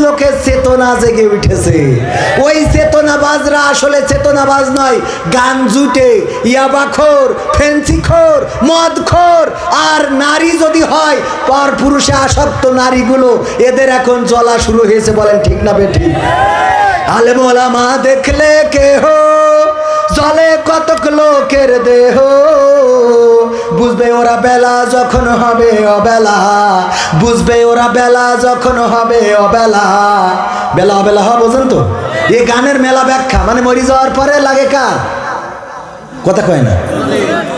লোকের চেতনা জেগে উঠেছে। ওই চেতনাবাজরা আসলে চেতনাবাজ নয়, গান জুটে, ইয়াবাখোর, ফেন্সিখোর, মদখোর। আর নারী যদি হয় পর পুরুষে আসক্ত নারীগুলো, এদের এখন জ্বলা শুরু হয়েছে। বলেন ঠিক না বেঠিক? আলেম ওলামা দেখলে কেহ জলে কতক লোকের দেহ, বুঝবে ওরা বেলা যখন হবে অবেলা, বুঝবে ওরা বেলা যখন হবে অবেলা। বেলা অবেলা হওয়া বোঝেন তো? এই গানের মেলা ব্যাখ্যা মানে মরি যাওয়ার পরে লাগে কার কথা কয় না।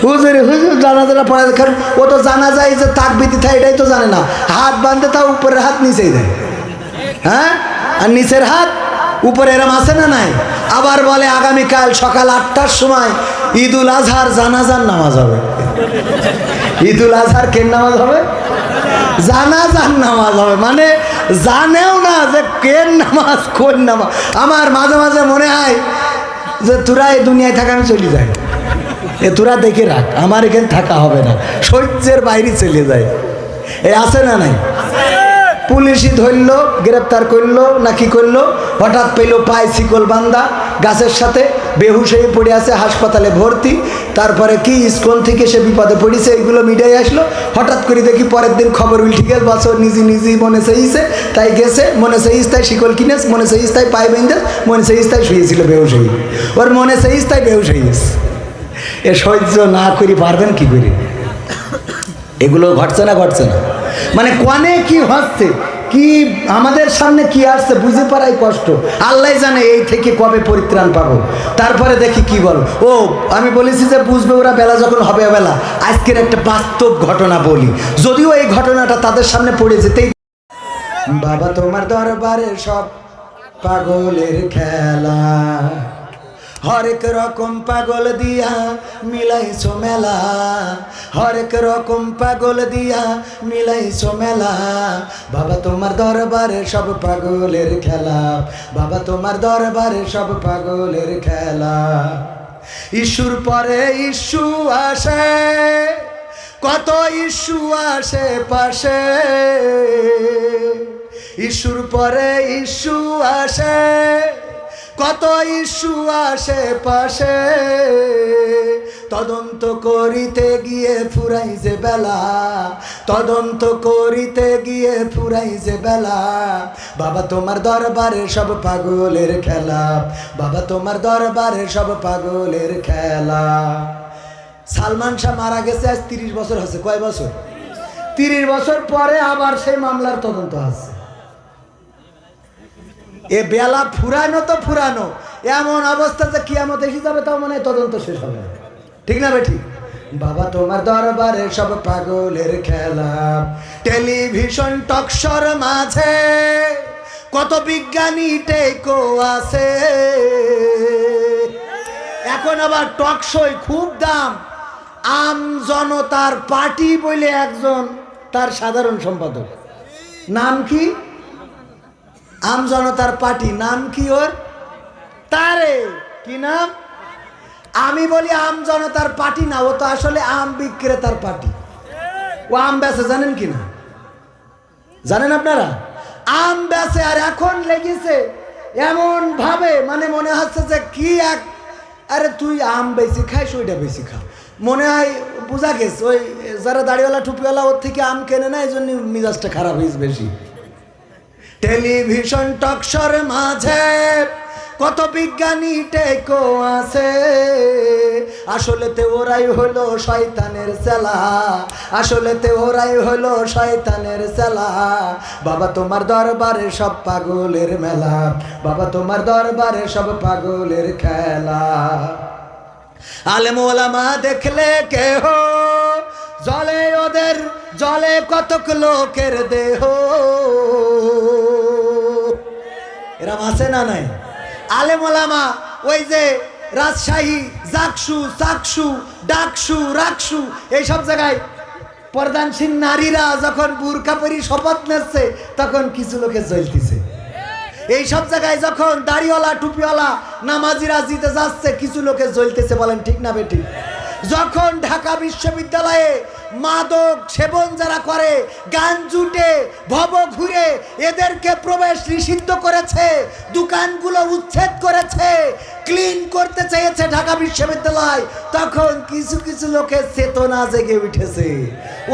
হুজুর হুজুর জানাজাটা পড়া, কারণ ও তো জানা যায় যে তাকবীর দিতে, এটাই তো জানে না। হাত বাঁধতে তাও উপরের হাত নিচেই দেয়, হ্যাঁ, আর নিচের হাত উপরে, এরম আছে না নাই? আবার বলে আগামীকাল সকাল 8টার সময় ঈদুল আজহার জানাজার নামাজ হবে। ঈদুল আজহার কেন নামাজ হবে? জানাজার নামাজ হবে। মানে জানেও না যে কেন নামাজ কোন নামাজ। আমার মাঝে মাঝে মনে হয় যে তোরা এই দুনিয়ায় থাকা, আমি চলে যাই, এ তোরা দেখে রাখ, আমার এখানে থাকা হবে না, সহ্যের বাইরে চলে যায়। এ আছে না নাই? পুলিশই ধরলো, গ্রেপ্তার করলো না কি করলো, হঠাৎ পেলো পায়ে শিকল বান্ধা গাছের সাথে, বেহুশ হয়ে পড়ে আছে, হাসপাতালে ভর্তি। তারপরে কি স্কুল থেকে সে বিপদে পড়েছে, এইগুলো মিডিয়ায় আসলো। হঠাৎ করে দেখি পরের দিন খবর উল্টে গেছে, বছর নিজেই মনে চাইছে তাই গেছে, মনে চাইছ তাই শিকল কিনেছে, মনে চাইছ তাই পায়ে বেঁধে, মনে চাইছ তাই শুয়েছিল বেহুশ হয়ে, ওর মনে চাইছ তাই বেহুশ হয়ে গেছে। এ সহ্য না করি পারবেন কি করে? এগুলো ঘটছে না ঘটছে না, মানে কনে কি হচ্ছে, কি আমাদের সামনে কি আসছে বুঝে পারাই কষ্ট। আল্লাহ জানে এই থেকে কবে পরিত্রাণ পাবো। তারপরে দেখি কি বল। ও আমি বলেছি যে বুঝবে ওরা বেলা যখন হবে বেলা। আজকের একটা বাস্তব ঘটনা বলি, যদিও এই ঘটনাটা তাদের সামনে পড়ে যেতেই। বাবা তোমার দরবারে সব পাগলের খেলা, হরেক রকম পাগল দিয়া মিলাইছো মেলা, হরেক রকম পাগল দিয়া মিলাইছো মেলা। বাবা তোমার দরবারে সব পাগলের খেলা, বাবা তোমার দরবারে সব পাগলের খেলা। ইস্যুর পরে ইস্যু আসে, কত ইস্যু আসে পাশে, ইস্যুর পরে ইস্যু আসে, কত ইস্যু আসে পাশে। তদন্ত করিতে গিয়ে ফুরাই যে বেলা, তদন্ত করিতে গিয়ে ফুরাই যে বেলা। বাবা তোমার দরবারে সব পাগলের খেলা, বাবা তোমার দরবারে সব পাগলের খেলা। সালমান শাহ মারা গেছে আজ 30 বছর হচ্ছে। কয় বছর? 30 বছর পরে আবার সেই মামলার তদন্ত আছে। এ বেলা ফুরানো তো ফুরানো, এমন অবস্থা যে কিয়ামত এসে যাবে, তাও মনে হয় তদন্ত শেষ হবে, ঠিক না বেঠি? বাবা তোমার দরবারে সব পাগলের খেলা। টেলিভিশন টকশোর মাঝে কত বিজ্ঞানী টেকো আছে, এখন আবার টকশোয় খুব দাম। আম জনতার পার্টি বলে একজন তার সাধারণ সম্পাদক, নাম কি? আম জনতার পার্টি, নাম কি ওর? তারে কি নাম? আমি বলি আম জনতার পার্টি না, ও তো আসলে আম বিক্রেতার পার্টি। ও আম বেচে, জানেন কি না? জানেন আপনারা? আম বেচে। আর এখন লেগেছে এমন ভাবে, মানে মনে হচ্ছে যে কি এক, আরে তুই আম বেশি খাইস, ওইটা বেশি খা। মনে হয় বোঝা গেছে ওই যারা দাড়িওয়ালা টুপিওয়ালা ওর থেকে আম কেনে না, এই জন্য মিজাজটা খারাপ হয়েছে বেশি। টেলিভিশন টকশোর মাঝে কত বিজ্ঞানী টেকো আছে, আসলেতে ওরাই হলো শয়তানের চেলা, আসলেতে ওরাই হলো শয়তানের চেলা। বাবা তোমার দরবারে সব পাগলের মেলা, বাবা তোমার দরবারে সব পাগলের খেলা। আলেম ওলামা দেখলে কেহ জলে ওদের, জলে কতক লোকের দেহ। এরম আছে না নাই? আলেম ওলামা ওই যে রাজশাহী, জাকসু, চাকসু, ডাকসু, রাকসু, এইসব জায়গায় প্রধানশীল নারীরা যখন বুরকা পরি শপথ নিচ্ছে, তখন কিছু লোকে জ্বলতেছে। এইসব জায়গায় যখন দাড়িওয়ালা টুপিওয়ালা নামাজিরা জিতে যাচ্ছে, কিছু লোকে জ্বলতেছে। বলেন ঠিক না বেঠিক? যখন ঢাকা বিশ্ববিদ্যালয়ে মাদক সেবন যারা করে, গান জুটে, ভব ঘুরে, এদেরকে প্রবেশ নিষিদ্ধ করেছে, দোকানগুলো উচ্ছেদ করেছে, ক্লিন করতে চেয়েছে ঢাকা বিশ্ববিদ্যালয়। তখন কিছু কিছু লোকের চেতনা জেগে উঠেছে।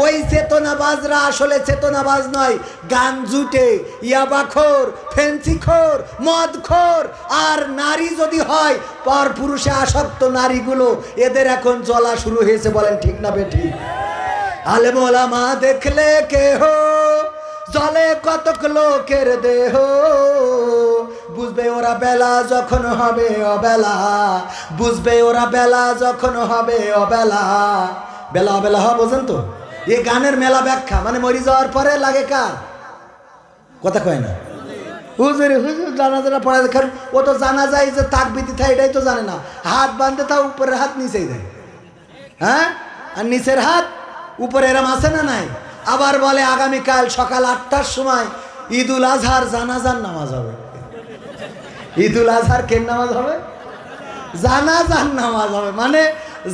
ওই চেতনাবাজরা আসলে চেতনাবাজ নয়, গান জুটে, ইয়াবাখোর, ফেন্সিখোর, মদখোর আর নারী যদি হয় পর পুরুষে আসক্ত নারীগুলো, এদের এখন জ্বলা শুরু হয়েছে। বলেন ঠিক না বেঠিক? আলেম ওলামা দেখলে কেহ জলে কতক লোকের দেহ, বুঝবে ওরা বেলা যখন হবে অবেলা, বুঝবে ওরা বেলা যখন হবে অবেলা। বেলা অবেলা হওয়া বোঝেন তো? এই গানের মেলা ব্যাখ্যা মানে মরি যাওয়ার পরে লাগে কার কথা কয় না। হুজুর হুজুর জানাজানা পড়া দেখেন, ও তো জানা যায় যে তাকবিতি থাকে এটাই তো জানে না। হাত বাঁধতে তাও উপরের হাত নিচেই দেয়, হ্যাঁ, আর নিচের হাত উপরে এরম আছে না নাই? আবার বলে আগামীকাল সকাল 8টার সময় ঈদুল আজহার জানাজার নামাজ হবে। ঈদুল আজহার কেন নামাজ হবে? জানাজার নামাজ হবে, মানে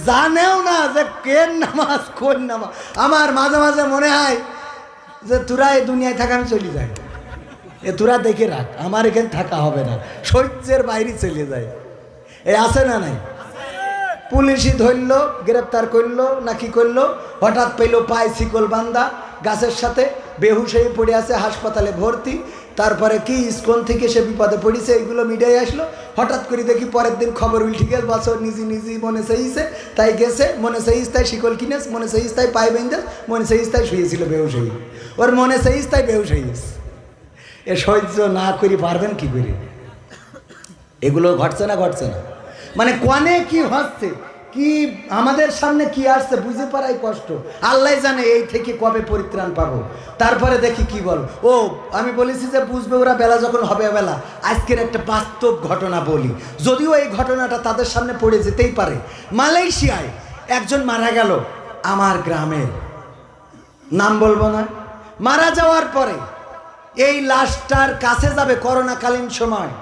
জানেও না যে কেন নামাজ কোন নামাজ। আমার মাঝে মাঝে মনে হয় যে তোরা এই দুনিয়ায় থাকা আমি চলে যাই, এ তোরা দেখে রাখ, আমার এখানে থাকা হবে না, সহ্যের বাইরে চলে যায়। এ আছে না নাই? পুলিশই ধরলো, গ্রেপ্তার করলো না কি করলো, হঠাৎ পেলো পায়ে শিকল বান্ধা গাছের সাথে, বেহুশ হয়ে পড়ে আছে, হাসপাতালে ভর্তি। তারপরে কি ইস্কন থেকে সে বিপদে পড়েছে, এইগুলো মিডিয়ায় আসলো। হঠাৎ করে দেখি পরের দিন খবর উল্টে গেছে, বছর নিজে নিজেই মনে চাইছে তাই গেছে, মনে চাইছে তাই শিকল কিনেছে, মনে চাইছে তাই পায়ে বেঁধে, মনে চাইছে তাই শুয়েছিল বেহুশ হয়ে, ওর মনে চাইছে তাই বেহুশ হয়ে গেছে। এ সহ্য না করি পারবেন কি করে? এগুলো ঘটছে না ঘটছে না, মানে কনে কি হচ্ছে, কি আমাদের সামনে কি আসছে বুঝে পারাই কষ্ট। আল্লাহ জানে এই থেকে কবে পরিত্রাণ পাবো। তারপরে দেখি কি বল। ও আমি বলেছি যে বুঝবে ওরা বেলা যখন হবে বেলা। আজকের একটা বাস্তব ঘটনা বলি, যদিও এই ঘটনাটা তাদের সামনে পড়ে যেতেই পারে। মালয়েশিয়ায় একজন মারা গেল আমার গ্রামের, নাম বলবো না। মারা যাওয়ার পরে এই লাশটার কাছে যাবে করোনাকালীন সময়,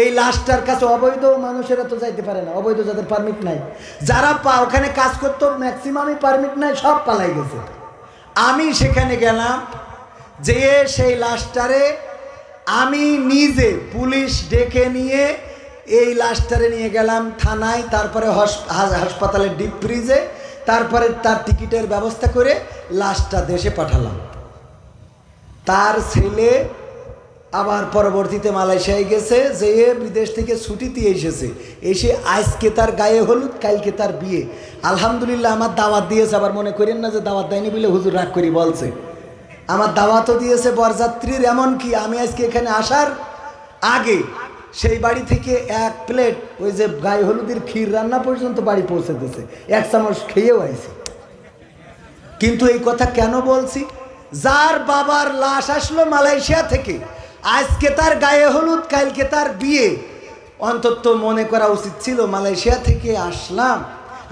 এই লাশটার কাছে অবৈধ মানুষেরা তো যাইতে পারে না, অবৈধ যাদের পারমিট নাই, যারা ওখানে কাজ করতো ম্যাক্সিমামই পারমিট নাই, সব পালাই গেছে। আমি সেখানে গেলাম, যেয়ে সেই লাশটারে আমি নিজে পুলিশ ডেকে নিয়ে এই লাশটারে নিয়ে গেলাম থানায়, তারপরে হাসপাতালের ডিপ ফ্রিজে, তারপরে তার টিকিটের ব্যবস্থা করে লাশটা দেশে পাঠালাম। তার ছেলে আবার পরবর্তীতে মালয়েশিয়ায় গেছে, যেয়ে বিদেশ থেকে ছুটিতে এসেছে, এসে আজকে তার গায়ে হলুদ, কালকে তার বিয়ে। আলহামদুলিল্লাহ আমার দাওয়াত দিয়েছে, আবার মনে করেন না যে দাওয়াত দেয়নি বলে হুজুর রাগ করি বলছে। আমার দাওয়াতও দিয়েছে বরযাত্রীর, এমনকি আমি আজকে এখানে আসার আগে সেই বাড়ি থেকে 1 প্লেট ওই যে গায়ে হলুদের ক্ষীর রান্না পর্যন্ত বাড়ি পৌঁছে দিয়েছে, 1 চামচ খেয়েও আইছি। কিন্তু এই কথা কেন বলছি? যার বাবার লাশ আসলো মালয়েশিয়া থেকে, আজকে তার গায়ে হলুদ, কালকে তার বিয়ে, অন্তত মনে করা উচিত ছিল মালয়েশিয়া থেকে আসলাম,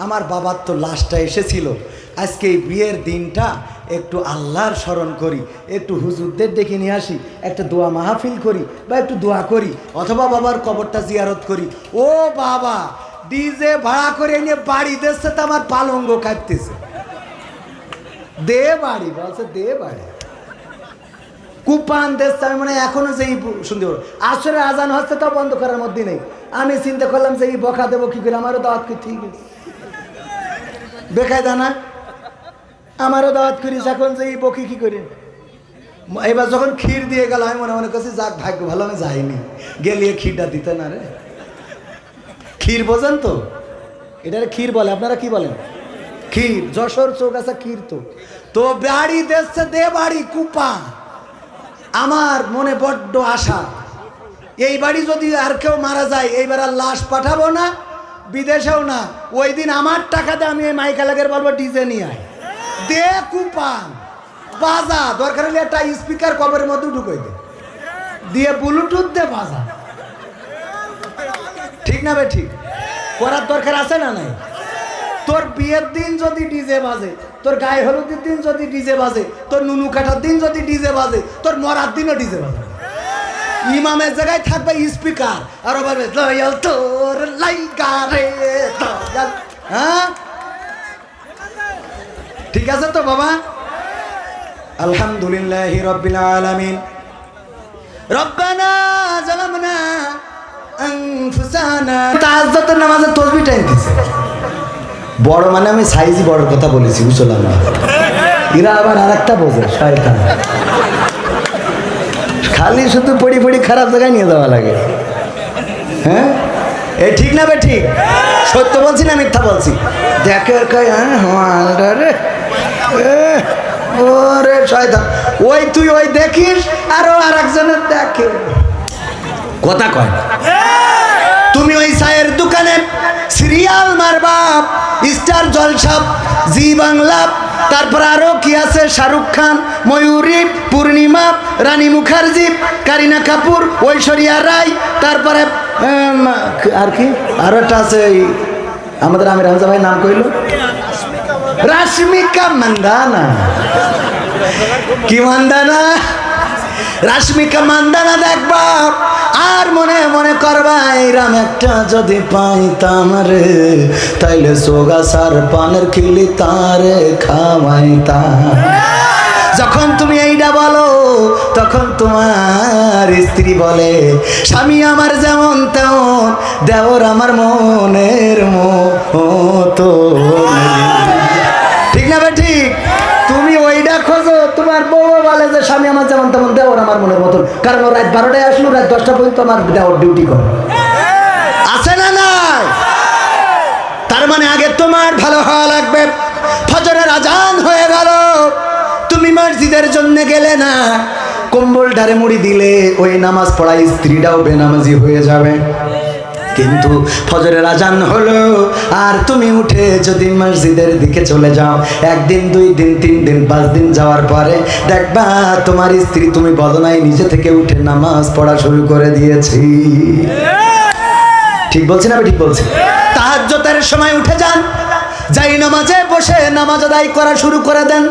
আমার বাবার তো লাশটা এসেছিল, আজকে এই বিয়ের দিনটা একটু আল্লাহর স্মরণ করি, একটু হুজুরদের ডেকে নিয়ে আসি, একটা দোয়া মাহফিল করি বা একটু দোয়া করি, অথবা বাবার কবরটা জিয়ারত করি। ও বাবা, ডিজে ভাড়া করে নিয়ে বাড়ি দিচ্ছে, তো আমার পালঙ্গ কাটতেছে। দে বাড়ি বলছে, দে বাড়ি কুপান দেশ। আমি মনে হয় এখনো যেই শুনতে পারবো, আসরে আজান হচ্ছে তাও বন্ধ করার মধ্যে নেই। আমি চিন্তা করলাম যে এই বকা দেবো কি করে, আমারও দাওয়াত করি, ঠিক আছে বেকায়দা না, আমারও দাওয়াত করিস এখন যে এই বকি কি করে। এবার যখন ক্ষীর দিয়ে গেল, আমি মনে মনে করছি যাক ভাগ্য ভালো আমি যাইনি, গেলিয়ে ক্ষীরটা দিতে না রে। ক্ষীর বোঝেন তো, এটার ক্ষীর বলে, আপনারা কি বলেন? ক্ষীর, যশোর চৌগাছা ক্ষীর। তো বাড়ি দেখছে দে বাড়ি কুপা। আমার মনে বড্ড আশা, এই বাড়ি যদি আর কেউ মারা যায়, এইবার আর লাশ পাঠাবো না, বিদেশেও না, ওই দিন আমার টাকা দিয়ে আমি এই মাইকালাগের বলবো ডিজে নিয়ে আয়, দে কুপান বাজা, দরকার হলে একটা স্পিকার কবরের মধ্যে ঢুকাই দে, দিয়ে ব্লুটুথ দে বাজা। ঠিক না বে ঠিক? করার দরকার আছে না নাই? তোর বিয়ের দিন যদি ডিজে বাজে, তোর গায়ে হলুদের দিন যদি ডিজে বাজে, তোর নুনু কাটার দিন যদি ডিজে বাজে, তোর মরার দিনও ডিজে বাজে। ইমামের জায়গায় থাকবে স্পিকার, আর বলবে দয়াল তোর লাইগা রে দয়াল। হ্যাঁ ঠিক আছে তো বাবা? আলহামদুলিল্লাহি রাব্বিল আলামিন। রব্বানা জালামনা আনফুসানা। তাহাজ্জুদের নামাজে তাসবিহ টাইমতেছে বড়, মানে আমি সাইজি বড় কথা বলেছি, বুঝলাম না। এরা আবার আরেকটা বোঝে, শয়তান। খালি শুধু পড়ি পড়ি খারাপ জায়গায় নিয়ে যাওয়া লাগে। হ্যাঁ, এ ঠিক না বে? ঠিক সত্য বলছি না মিথ্যা বলছি? দেখে ওরে শয়তান, ওই তুই ওই দেখিস আরো আর একজনের দেখে, কথা কয় না। তুমি ওই চায়ের দোকানে সিরিয়াল মারবা, স্টার জলসা, জি বাংলা, তারপর আরো কি আছে, শাহরুখ খান, ময়ূরী, পূর্ণিমা, রানী মুখার্জি, কারিনা কাপুর, ঐশ্বরিয়া রায়, তারপরে আর কি আরো একটা আছে, আমাদের আমির হামজা ভাই নাম কইল, রাশমিকা মান্দানা। কি মান্দানা? রাশমিকা মান্দানা দেখবা আর মনে মনে করবা এইরাম একটা যদি পাইতাম রে, তাইলে সোগা সার পানের খিলি তারে খাওয়াইতাম। যখন তুমি এইটা বলো তখন তোমার স্ত্রী বলে স্বামী আমার যেমন তেমন, দেওর আমার মনের মতো। ঠিক না বে? ঠিক। তুমি ওইটা খোঁজো, তোমার বউ বলে যে স্বামী আমার যেমন তেমন, দেওর আমার মনের মতন, কারণ ও রাত 12টায় আসলো, রাত 10টা পর্যন্ত আমার দেওর ডিউটি করে। আছে না নাই? তার মানে আগে তোমার ভালো হওয়া লাগবে। ফজরের আজান হয়ে গেল, তুমি মসজিদের জন্য গেলে না, কম্বল ঢারে মুড়ি দিলে ওই নামাজ পড়াই স্ত্রীটাও বেনামাজি হয়ে যাবে। কিন্তু ফজরের আজান হলো আর তুমি উঠে যদি মসজিদের দিকে চলে যাও, একদিন, 2 দিন, 3 দিন, 5 দিন যাওয়ার পরে দেখবা তোমার স্ত্রী, তুমি বলো নাই, নিজে থেকে উঠে নামাজ পড়া শুরু করে দিয়েছি। ঠিক বলছি না? ঠিক বলছি। তাহাজ্জুদের সময় উঠে যান, যাই নামাজে বসে নামাজ আদায় করা শুরু করে দেন।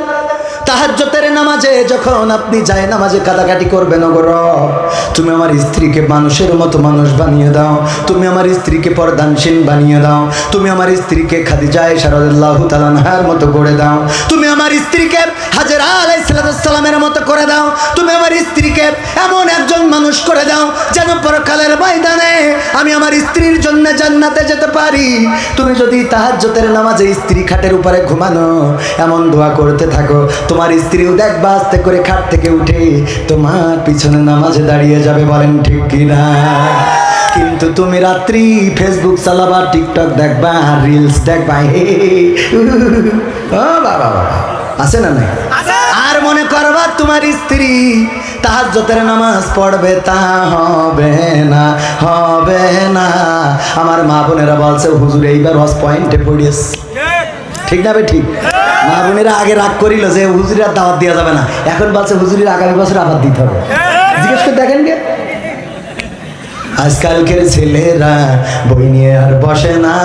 তাহাজ্জুদের নামাজে যখন আপনি যায় নামাজে কাটাকাটি করবেন, ওগো রব তুমি আমার স্ত্রীকে মানুষের মতো মানুষ বানিয়ে দাও, তুমি আমার স্ত্রীকে পর্দানশীল বানিয়ে দাও, তুমি আমার স্ত্রীকে খাদিজা আয়েশা রাদিয়াল্লাহু তাআলা আনহার মতো করে দাও, তুমি আমার স্ত্রীকে হাজেরা আলাইহিস সালামের মতো করে দাও, তুমি আমার স্ত্রীকে এমন একজন মানুষ করে দাও যেন পরকালের ময়দানে আমি আমার স্ত্রীর জন্য জান্নাতে যেতে পারি। তুমি যদি তাহাজ্জুদের নামাজে স্ত্রী খাটের উপরে ঘুমানো এমন দোয়া করতে থাকো, তোমার স্ত্রীও দেখবা আস্তে করে খাট থেকে উঠে তোমার পিছনে নামাজে দাঁড়িয়ে যাবে। বলেন ঠিক কিনা? কিন্তু তুমি রাত্রি ফেসবুক চালাবা, টিকটক দেখবা, রিলস দেখবা, ও বাবা বাবা, আছে না নাই? আর মনে করবা তোমার স্ত্রী তাহাজ্জুদের নামাজ পড়বে, তা হবে না, হবে না। আমার মা বোনেরা বলছে হুজুর এইবার হজ পয়েন্টে পড়িয়েছে। ঠিক না? ঠিক। মা বোনেরা আগে রাগ করিল যে হুজুরের দাওয়াত দেওয়া যাবে না, এখন বলছে হুজুরের আগামী বছর আবার দিতে হবে। জিজ্ঞেস করে দেখেন কে? আজকালকের ছেলেরা বই নিয়ে আর বসে না,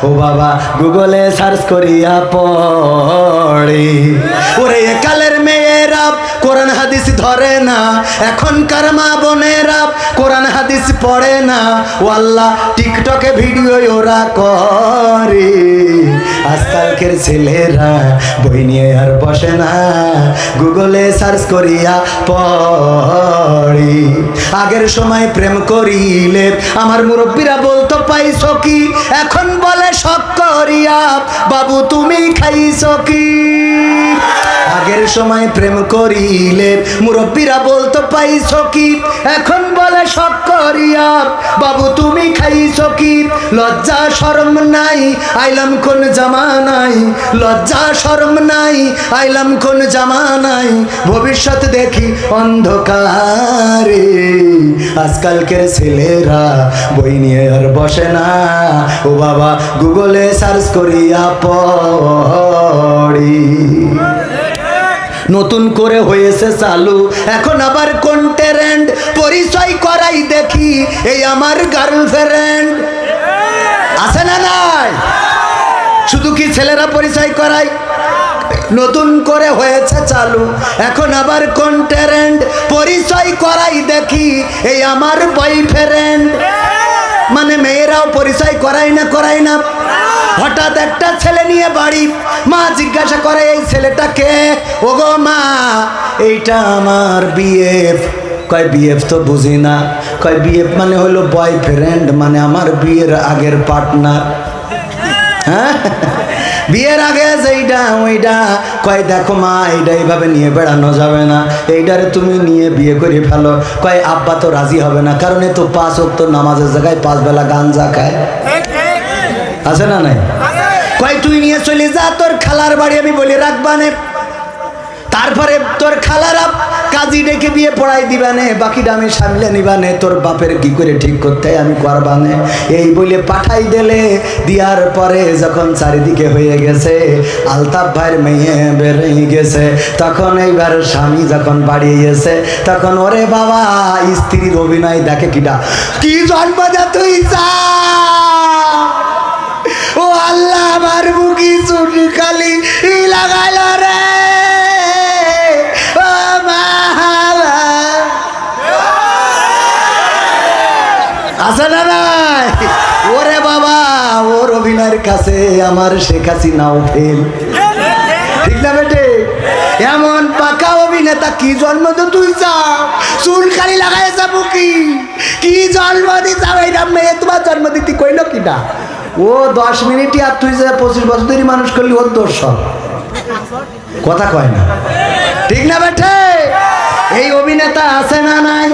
ও বাবা গুগলে সার্চ করিয়া পড়ে। ওরে কালের মেয়েরা কোরআন হাদিস ধরে না, এখনকার মা বোনেরা কোরআন হাদিস পড়ে না, ও আল্লাহ টিকটকে ভিডিও ওরা করে। আজকালকের ছেলেরা বই নিয়ে আর বসে না, গুগলে সার্চ করিয়া পড়ে। আগের সময় প্রেম করিলে আমার মুরব্বীরা বলতো পাইছো কি, এখন বলে শখ করিয়া বাবু তুমি খাইছো কি। আগের সময় প্রেম করিলে মুরব্বীরা বলতো পাইছো কি, এখন বলে শখ করিয়া বাবু তুমি খাইছো কি। লজ্জা শরম নাই আইলাম কোন জামানাই, লজ্জা শরম নাই আইলাম কোন জামানাই, ভবিষ্যৎ দেখি অন্ধকারে। আজকালকের ছেলেরা বই নিয়ে আর বসে না, ও বাবা গুগলে সার্চ করিয়া পড়ি। নতুন করে হয়েছে চালু এখন আবার কোন ট্রেন্ড, পরিচয় করাই দেখি এই আমার গার্লফ্রেন্ড। আছে না নাই? শুধু কি ছেলেরা পরিচয় করায়? নতুন করে হয়েছে চালু এখন আবার কোন ট্রেন্ড, পরিচয় করাই দেখি এই আমার বয়ফ্রেন্ড। মানে মেয়েরাও পরিচয় করায় না হঠাৎ একটা ছেলে নিয়ে বাড়ি, মা জিজ্ঞাসা করে এই ছেলেটা কে? ওগো মা, এইটা আমার বিএফ। কয় বিএফ তো বুঝি না। কয় বিএফ মানে হলো বয়ফ্রেন্ড, মানে আমার বিয়ের আগের পার্টনার। হ্যাঁ, বিয়ের আগে যেইটা ওইটা। কয় দেখো মা, এইটা এইভাবে নিয়ে বেড়ানো যাবে না, এইটারে তুমি নিয়ে বিয়ে করে ফেলো। কয় আব্বা তো রাজি হবে না, কারণ এ তো 5 ওয়াক্ত নামাজের জায়গায় 5 বেলা গাঞ্জা খায়। আছে না নাই? কয় তুই নিয়ে চলে যা তোর খালার বাড়ি, আমি বলি রাখবানে। তারপরে তোর খালারা কাজী ডেকে বিয়ে পড়াই দিবানে, বাকিটা আমি সামলে নিবানে, তোর বাপের কি করে ঠিক করতে আমি করবানে। এই বলে পাঠাই দিলে। দিয়ার পরে যখন চারিদিকে হয়ে গেছে, আলতাফ ভাইয়ের মেয়ে বেরিয়ে গেছে, তখন এইবার স্বামী যখন বাড়ি গেছে, তখন ওরে বাবা, স্ত্রীর অভিনয় দেখে কিটা, কি জন্ম দে তুই যা। ও আল্লাহ, আমার বুকি চুটি খালি লাগাইল রে। আছে না নাই? ওরে বাবা, ওর অভিনয়ের কাছে আমার শেখ হাসিনাও ফেল। ঠিক না বেটে? এমন পাকা অভিনেতা কি জন্ম তো তুই চাও, চুল খালি লাগাই যাবো কি জন্ম দিতে এইটা মেয়ে তোমার জন্ম দিতে কইল কিনা? ও 10 মিনিটই, আর তুই যে 25 বছর ধরে মানুষ করলি, ওর দোষ সব কথা কয় না। ঠিক না বেটে? এই অভিনেতা আছে না নাই?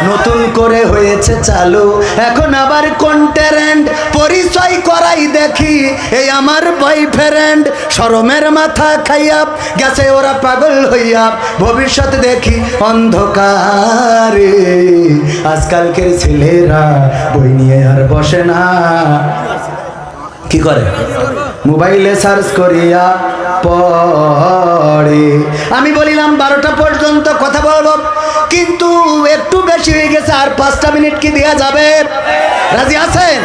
নতুন করে হয়েছে চালু, এখন আবার কন্টেন্ট পরিচয় করাই দেখি, এই আমার বয়ফ্রেন্ড। শরমের মাথা খাইয়া গেছে ওরা পাগল হইয়া, ভবিষ্যৎ দেখি অন্ধকারে। আজকালকের ছেলেরা বই নিয়ে আর বসে না, কি করে? মোবাইলে সার্চ করিয়া পড়ে। আমি বলিলাম 12টা পর্যন্ত কথা বলবো, কিন্তু একটু বেশি হয়ে গেছে, আর 5টা মিনিট কি দেয়া যাবে? রাজি আছেন?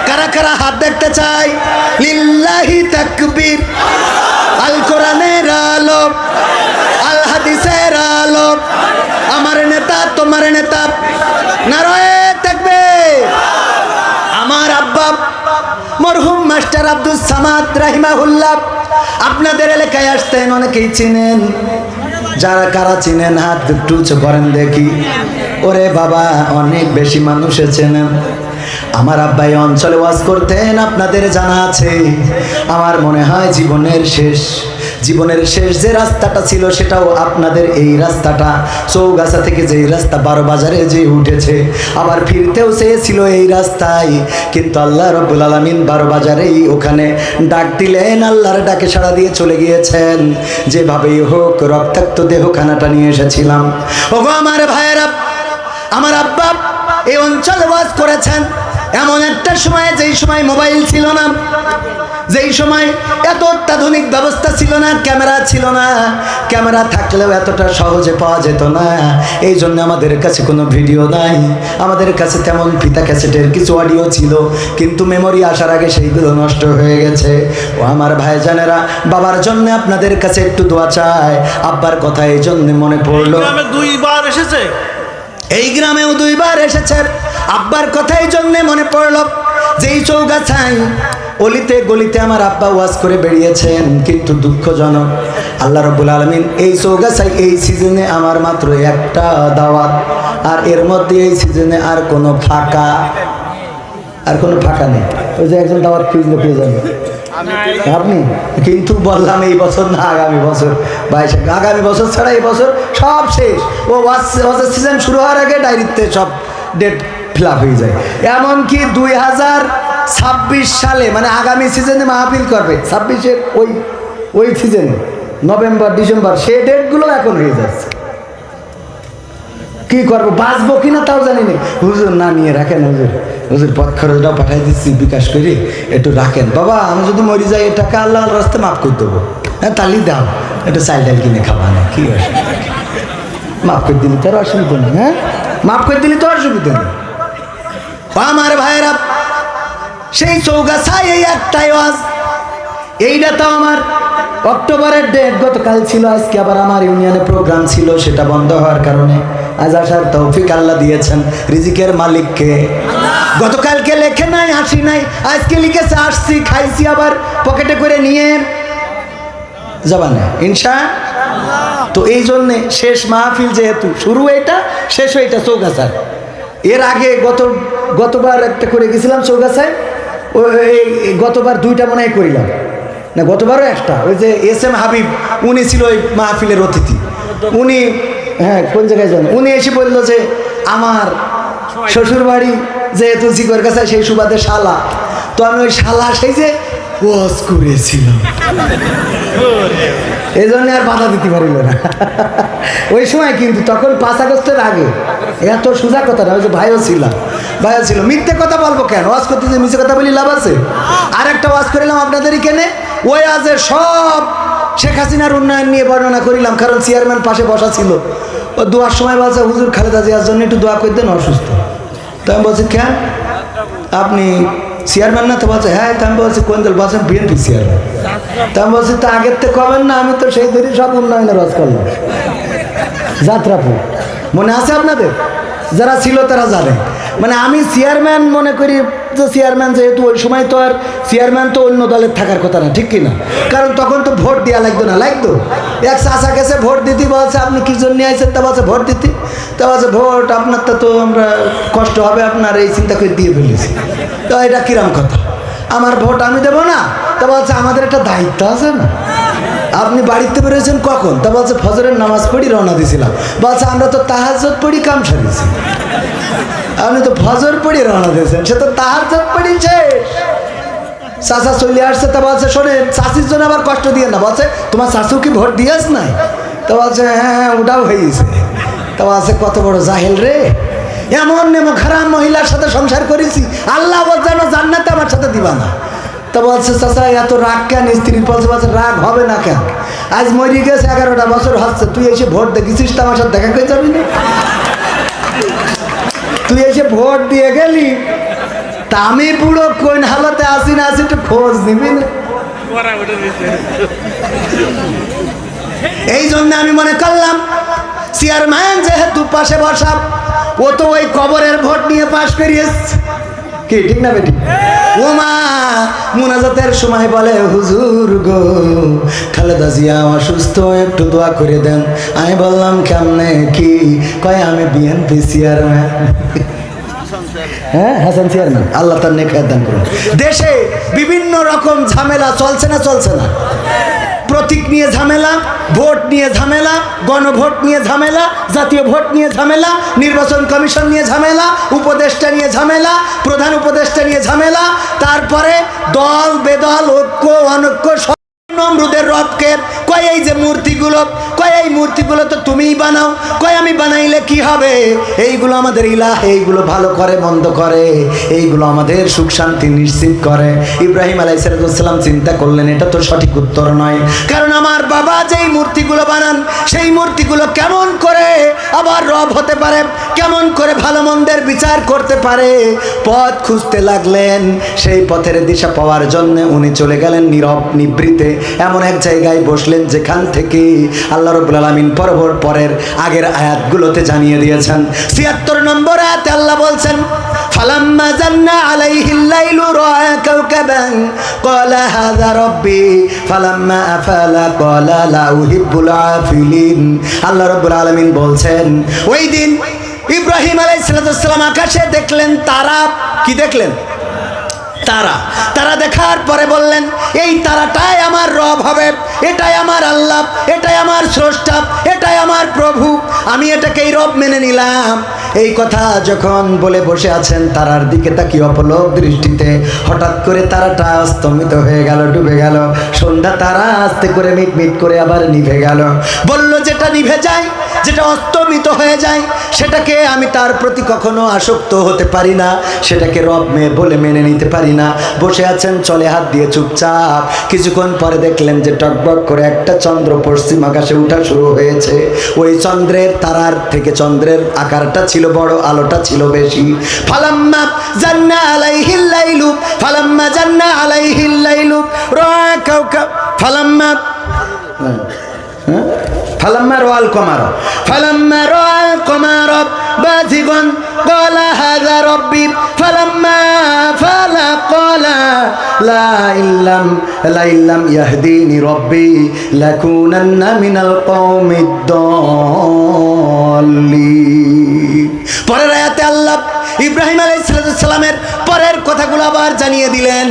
কারা কারা হাত দেখতে চাই? লিল্লাহি তাকবীর। আল কোরআনের আলো, আল হাদিসের আলো, আমার নেতা তোমার নেতা, নারায়ে তাকবীর। আমার আব্বা মরহুম মাস্টার আব্দুল সামাদ রাহিমাহুল্লাহ আপনাদের এলাকায় আসতেন, অনেকেই চিনেন। যারা কারা চিনেন হাত একটু উঁচু করেন দেখি। ওরে বাবা, অনেক বেশি মানুষ চেনেন। আমার আব্বা এই অঞ্চলে ওয়াজ করতেন, আপনাদের জানা আছে। আমার মনে হয় জীবনের শেষ যে রাস্তাটা ছিল, সেটাও আপনাদের এই রাস্তাটা। চৌগাছা থেকে যে রাস্তা 12 বাজারে যে উঠেছে, আবার ফিরতেও চেয়েছিল এই রাস্তায়, কিন্তু আল্লাহ রাব্বুল আলামিন 12 বাজারেই ওখানে ডাক দিলেন, আল্লাহর ডাকে সাড়া দিয়ে চলে গিয়েছেন। যেভাবেই হোক রক্তাক্ত দেহখানাটা নিয়ে এসেছিলাম। ওগো আমার ভাইয়েরা, আমার আব্বা এই অঞ্চলে ওয়াজ করেছেন এমন একটা সময়, যেই সময় মোবাইল ছিল না, যেই সময় এত অত্যাধুনিক ব্যবস্থা ছিল না, ক্যামেরা ছিল না। ক্যামেরা থাকলেও এতটা সহজে পাওয়া যেত না। এই জন্য আমাদের কাছে কোনো ভিডিও নাই, আমাদের কাছে তেমন ফিতা ক্যাসেটের কিছু অডিও ছিল, কিন্তু মেমোরি আসার আগে সেইগুলো নষ্ট হয়ে গেছে। ও আমার ভাইজানেরা, বাবার জন্য আপনাদের কাছে একটু দোয়া চাই। আব্বার কথা এই জন্য মনে পড়লো। দুইবার এসেছে, এই গ্রামেও 2 বার এসেছে। আব্বার কথাই জন্য মনে পড়লো, যেই চৌগাছায় অলিতে গলিতে আমার আব্বা ওয়াজ করে বেরিয়েছেন, কিন্তু দুঃখজনক আল্লাহ রাব্বুল আলামিন এই চৌগাছায় এই সিজনে আমার মাত্র একটা দাওয়াত, আর এর মধ্যে এই সিজনে আর কোনো ফাঁকা নেই। ওই যে একজন দাওয়াত খুঁজলে পেয়ে যাবে আপনি, কিন্তু বললাম এই বছর না, আগামী বছর। আগামী বছর ছাড়া এই বছর সব শেষ। ও ওয়াজের সিজন শুরু হওয়ার আগে ডায়েরিতে সব ডেট ফিল আপ হয়ে যায়। এমনকি 2026 সালে, মানে আগামী সিজনে মাহফিল করবে 26-এর ওই সিজনে, নভেম্বর ডিসেম্বর, সেই ডেটগুলো এখন হয়ে যাচ্ছে। কি করবো, বাঁচবো কিনা তাও জানি না। হুজুর না নিয়ে রাখেন, হুজুর পথ খরচটাও পাঠাই দিচ্ছি বিকাশ করে, একটু রাখেন বাবা, আমি যদি মরি যাই এই টাকা আল্লাহর রাস্তায় মাফ করে দেবো। হ্যাঁ তালি দাও, একটু চাল ডাল কিনে খাওয়া না, কি অসুবিধা? মাফ করে দিলি তোর অসুবিধা নেই। হ্যাঁ, মাফ করে দিলি তো অসুবিধা নেই। আমার ভাইয়েরা, সেই চৌগাছায় এই একটাই ওয়াজ। এইটা তো আমার অক্টোবরের ডেট, গতকাল ছিল। আজকে আবার আমার ইউনিয়নে প্রোগ্রাম ছিল, সেটা বন্ধ হওয়ার কারণে আজ আসার তৌফিক আল্লাহ দিয়েছেন। রিজিকের মালিককে গতকালকে লেখে নাই আসি নাই, আজকে লিখেছে আসছি, খাইছি, আবার পকেটে করে নিয়ে যাবানে ইনশাআল্লাহ। তো এই জন্যে শেষ মাহফিল, যেহেতু শুরু এটা শেষ এটা চৌগাছায়। এর আগে গতবার একটা করে গেছিলাম চৌগাছায়, ওই গতবার 2টা মনে হয় করিলাম না, গতবারও একটা। ওই যে SM হাবিব, উনি ছিল ওই মাহফিলের অতিথি। উনি হ্যাঁ কোন জায়গায় যান, উনি এসে বললো যে আমার শ্বশুর বাড়ি যেহেতু জিগর কাছে, সেই সুবাদে শালা, তো আমি ওই শালা সেই যে ওয়াজ করেছিলাম, এই জন্য আর বাধা দিতে পারিল না ওই সময়। কিন্তু তখন 5 আগস্টের আগে, এত সোজা কথা না, ওই যে ভাইও ছিল, মিথ্যে কথা বলবো কেন, ওয়াজ করতে যে মিথ্যে কথা বলি লাভ আছে? আর একটা ওয়াজ করিলাম আপনাদের এখানে, ওই আজে সব শেখ হাসিনার উন্নয়ন নিয়ে বর্ণনা করিলাম, কারণ চেয়ারম্যান পাশে বসা ছিল। ও দোয়ার সময় বলছে হুজুর খালেদা জিয়ার জন্য একটু দোয়া করে দেন, অসুস্থ। তো আমি বলছি কেন, আপনি চেয়ারম্যান না? তো বলছে হ্যাঁ। তো আমি বলছি কোন দল? বলছেন BNP চেয়ারম্যান। তো আমি বলছি তো আগের থেকে কবেন না, আমি তো সেই ধরে সব উন্নয়নের রস করলাম। যাত্রাপুর মনে আছে আপনাদের? যারা ছিল তারা জানে। মানে আমি চেয়ারম্যান মনে করি যে চেয়ারম্যান, যেহেতু ওই সময় তো আর চেয়ারম্যান তো অন্য দলের থাকার কথা না, ঠিক কিনা? কারণ তখন তো ভোট দেওয়া লাগতো না, লাগতো। এক চাচা গেছে ভোট দিতে, বলছে আপনি কি জন্য আইছেন? তা বলছে ভোট দিতে। তা বলছে ভোট আপনার তো আমরা কষ্ট হবে আপনার, এই চিন্তা করে দিয়ে ফেলেছি। তো এটা কিরম কথা, আমার ভোট আমি দেবো না? তা বলছে আমাদের একটা দায়িত্ব আছে না। আপনি বাড়িতে বেরোয়েছেন কখন? তা বলছে ফজরের নামাজ পড়ি রওনা দিয়েছিলাম। বলছে আমরা তো তাহাজ্জুদ পড়ি কাম সারিয়েছি। আপনি তো ফজর পড়ি রওনা দিয়েছেন, সে তো তাহাজ্জুদ পড়ি শেষ। চাচা চলে আসছে। তা বলছে শোনেন, চাচির জন্য আবার কষ্ট দিয়ে না। বলছে তোমার চাচু কি ভোট দিয়েছ নাই? তা বলছে হ্যাঁ ওটাও হয়েছে। তা বলছে কত বড় জাহেল রে, এমন নেমো খারাপ মহিলার সাথে সংসার করেছি, আল্লাহ যেন জান্নাতে আমার সাথে দিবা না। তা বলছে চাচা এত রাগ কেন স্ত্রীর? বলছে রাগ হবে না কেন, আজ মরি গেছে 11টা বছর হচ্ছে, তুই এসে ভোট দেখেছিস তো আমার সাথে দেখা করে যাবি না? তুই এসে ভোট দিয়ে গেলি, তা আমি পুরো কোন হালতে আসি না আসি একটু খোঁজ নিবি না? এই জন্য আমি মনে করলাম চেয়ারম্যান যেহেতু পাশে বসা, ও তো ওই কবরের ভোট নিয়ে পাশ করিয়েছে, কি ঠিক না বেটি? ও মা মুনাজাতের সময় বলে হুজুর গো খালেদা জিয়া অসুস্থ, একটু দোয়া করে দেন। আমি বললাম কেমনে কি? কয় আমি BNP চেয়ারম্যান। হ্যাঁ হাসান চেয়ারম্যান, আল্লাহ তার নেক দান করুন। দেশে বিভিন্ন রকম ঝামেলা চলছে না? চলছে না? প্রতীক নিয়ে ঝামেলা, ভোট নিয়ে ঝামেলা, গণভোট নিয়ে ঝামেলা, জাতীয় ভোট নিয়ে ঝামেলা, নির্বাচন কমিশন নিয়ে ঝামেলা, উপদেষ্টা নিয়ে ঝামেলা, প্রধান উপদেষ্টা নিয়ে ঝামেলা, তারপরে দল বেদল, ঐক্য অনৈক্য, নমরুদের রবকে কয় এই যে মূর্তিগুলো, কয় এই মূর্তিগুলো তো তুমিই বানাও, কয় আমি বানাইলে কি হবে? এইগুলো আমাদের ইলাহ, এইগুলো ভালো করে মন্দ করে, এইগুলো আমাদের সুখ শান্তি নিশ্চিত করে। ইব্রাহিম আলাইহিস সালাম চিন্তা করলেন এটা তো সঠিক উত্তর নয়, কারণ আমার বাবা যেই মূর্তিগুলো বানান সেই মূর্তিগুলো কেমন করে আবার রব হতে পারে, কেমন করে ভালো মন্দের বিচার করতে পারে? পথ খুঁজতে লাগলেন। সেই পথের দিশা পাওয়ার জন্য উনি চলে গেলেন নীরব নিবৃতে এমন এক জায়গায় বসলেন যেখান থেকে আল্লাহ রাব্বুল আলামিন পরের আগের আয়াতগুলোতে জানিয়ে দিয়েছেন। ৭৬ নম্বর আয়াতে আল্লাহ বলছেন ফালাম্মা জান্না আলাইহিল লাইলু রাআ কাওকাবান ক্বালা হাযা রাব্বি ফালাম্মা আফালা ক্বালা লা উহিব্বুল আফিলিন। আল্লাহ রাব্বুল আলামিন বলছেন ওই দিন ইব্রাহিম আলাইহিস সালাম আকাশে দেখলেন তারা। কি দেখলেন? তারা। তারা দেখার পরে বললেন এই তারাটাই আমার রব হবে, এটাই আমার আল্লাহ, এটাই আমার স্রষ্টা, এটাই আমার প্রভু, আমি এটাকেই রব মেনে নিলাম। এই কথা যখন বলে বসে আছেন, তারার দিকে তাকিয়ে অপলক দৃষ্টিতে হঠাৎ করে তারাটা স্তম্ভিত হয়ে গেল, ডুবে গেল। সন্ধ্যা তারা আস্তে করে মিট মিট করে আবার নিভে গেল। বলল যেটা নিভে যায়, যেটা অস্তমিত হয়ে যায়, সেটাকে আমি তার প্রতি কখনো আসক্ত হতে পারি না, সেটাকে রব বলে মেনে নিতে পারি না। বসে আছেন চলে হাত দিয়ে চুপচাপ। কিছুক্ষণ পরে দেখলেন যে টকবক করে একটা চন্দ্র পশ্চিম আকাশে উঠা শুরু হয়েছে। ওই চন্দ্রের তারার থেকে চন্দ্রের আকারটা ছিল বড়, আলোটা ছিল বেশি। ফালাম্মা জান্না আলাইহিল লাইলু ফালাম্মা জান্না আলাইহিল লাইলু রাআ কাওকাব ফালাম্মা ফালাম্মা রাআল কমার ফালাম্মা রাআল কমার বাযিগান ক্বালা হাযা রাব্বি ফালাম্মা লা ইল্লাম ইয়াহদিনি রব্বি লাকুনান্না মিনাল কওমিদ দাল্লিন। পরের আয়াতে আল্লাহ ইব্রাহিম আলাইহিস সালামের পরের কথাগুলো আবার জানিয়ে দিলেন।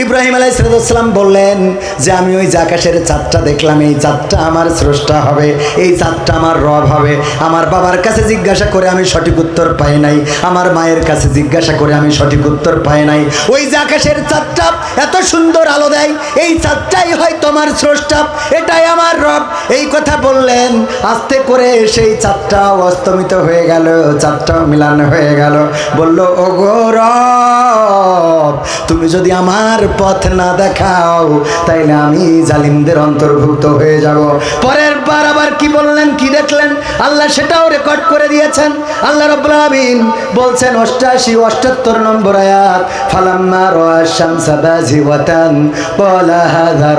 ইব্রাহিম আলাইহিস সালাম বললেন যে আমি ওই যে আকাশের চাঁদটা দেখলাম, এই চাঁদটা আমার স্রষ্টা হবে, এই চাঁদটা আমার রব হবে। আমার বাবার কাছে জিজ্ঞাসা করে আমি সঠিক উত্তর পাই নাই, আমার মায়ের কাছে জিজ্ঞাসা করে আমি সঠিক উত্তর পাই নাই। ওই যে আকাশের চাঁদটা এত সুন্দর আলো দেয়, এই চাঁদটাই হয় তোমার স্রষ্টা, এটাই আমার রব। এই কথা বললেন। আস্তে করে সেই চাঁদটাও অস্তমিত হয়ে গেল, চাঁদটাও মিলান হয়ে গেল। বলল, ওগো রব, তুমি যদি আমার পথ না দেখাও তাইলে আমি জালিমদের অন্তর্ভুক্ত হয়ে যাব। পরের বার আবার কি বললেন, কি দেখলেন, আল্লাহ সেটাও রেকর্ড করে দিয়েছেন। আল্লাহ রাব্বুল আলামিন বলছেন 88-78 নম্বর আয়াত, ফালাম্মা রাআ শামসা বাযিগাতান ক্বালা হাযা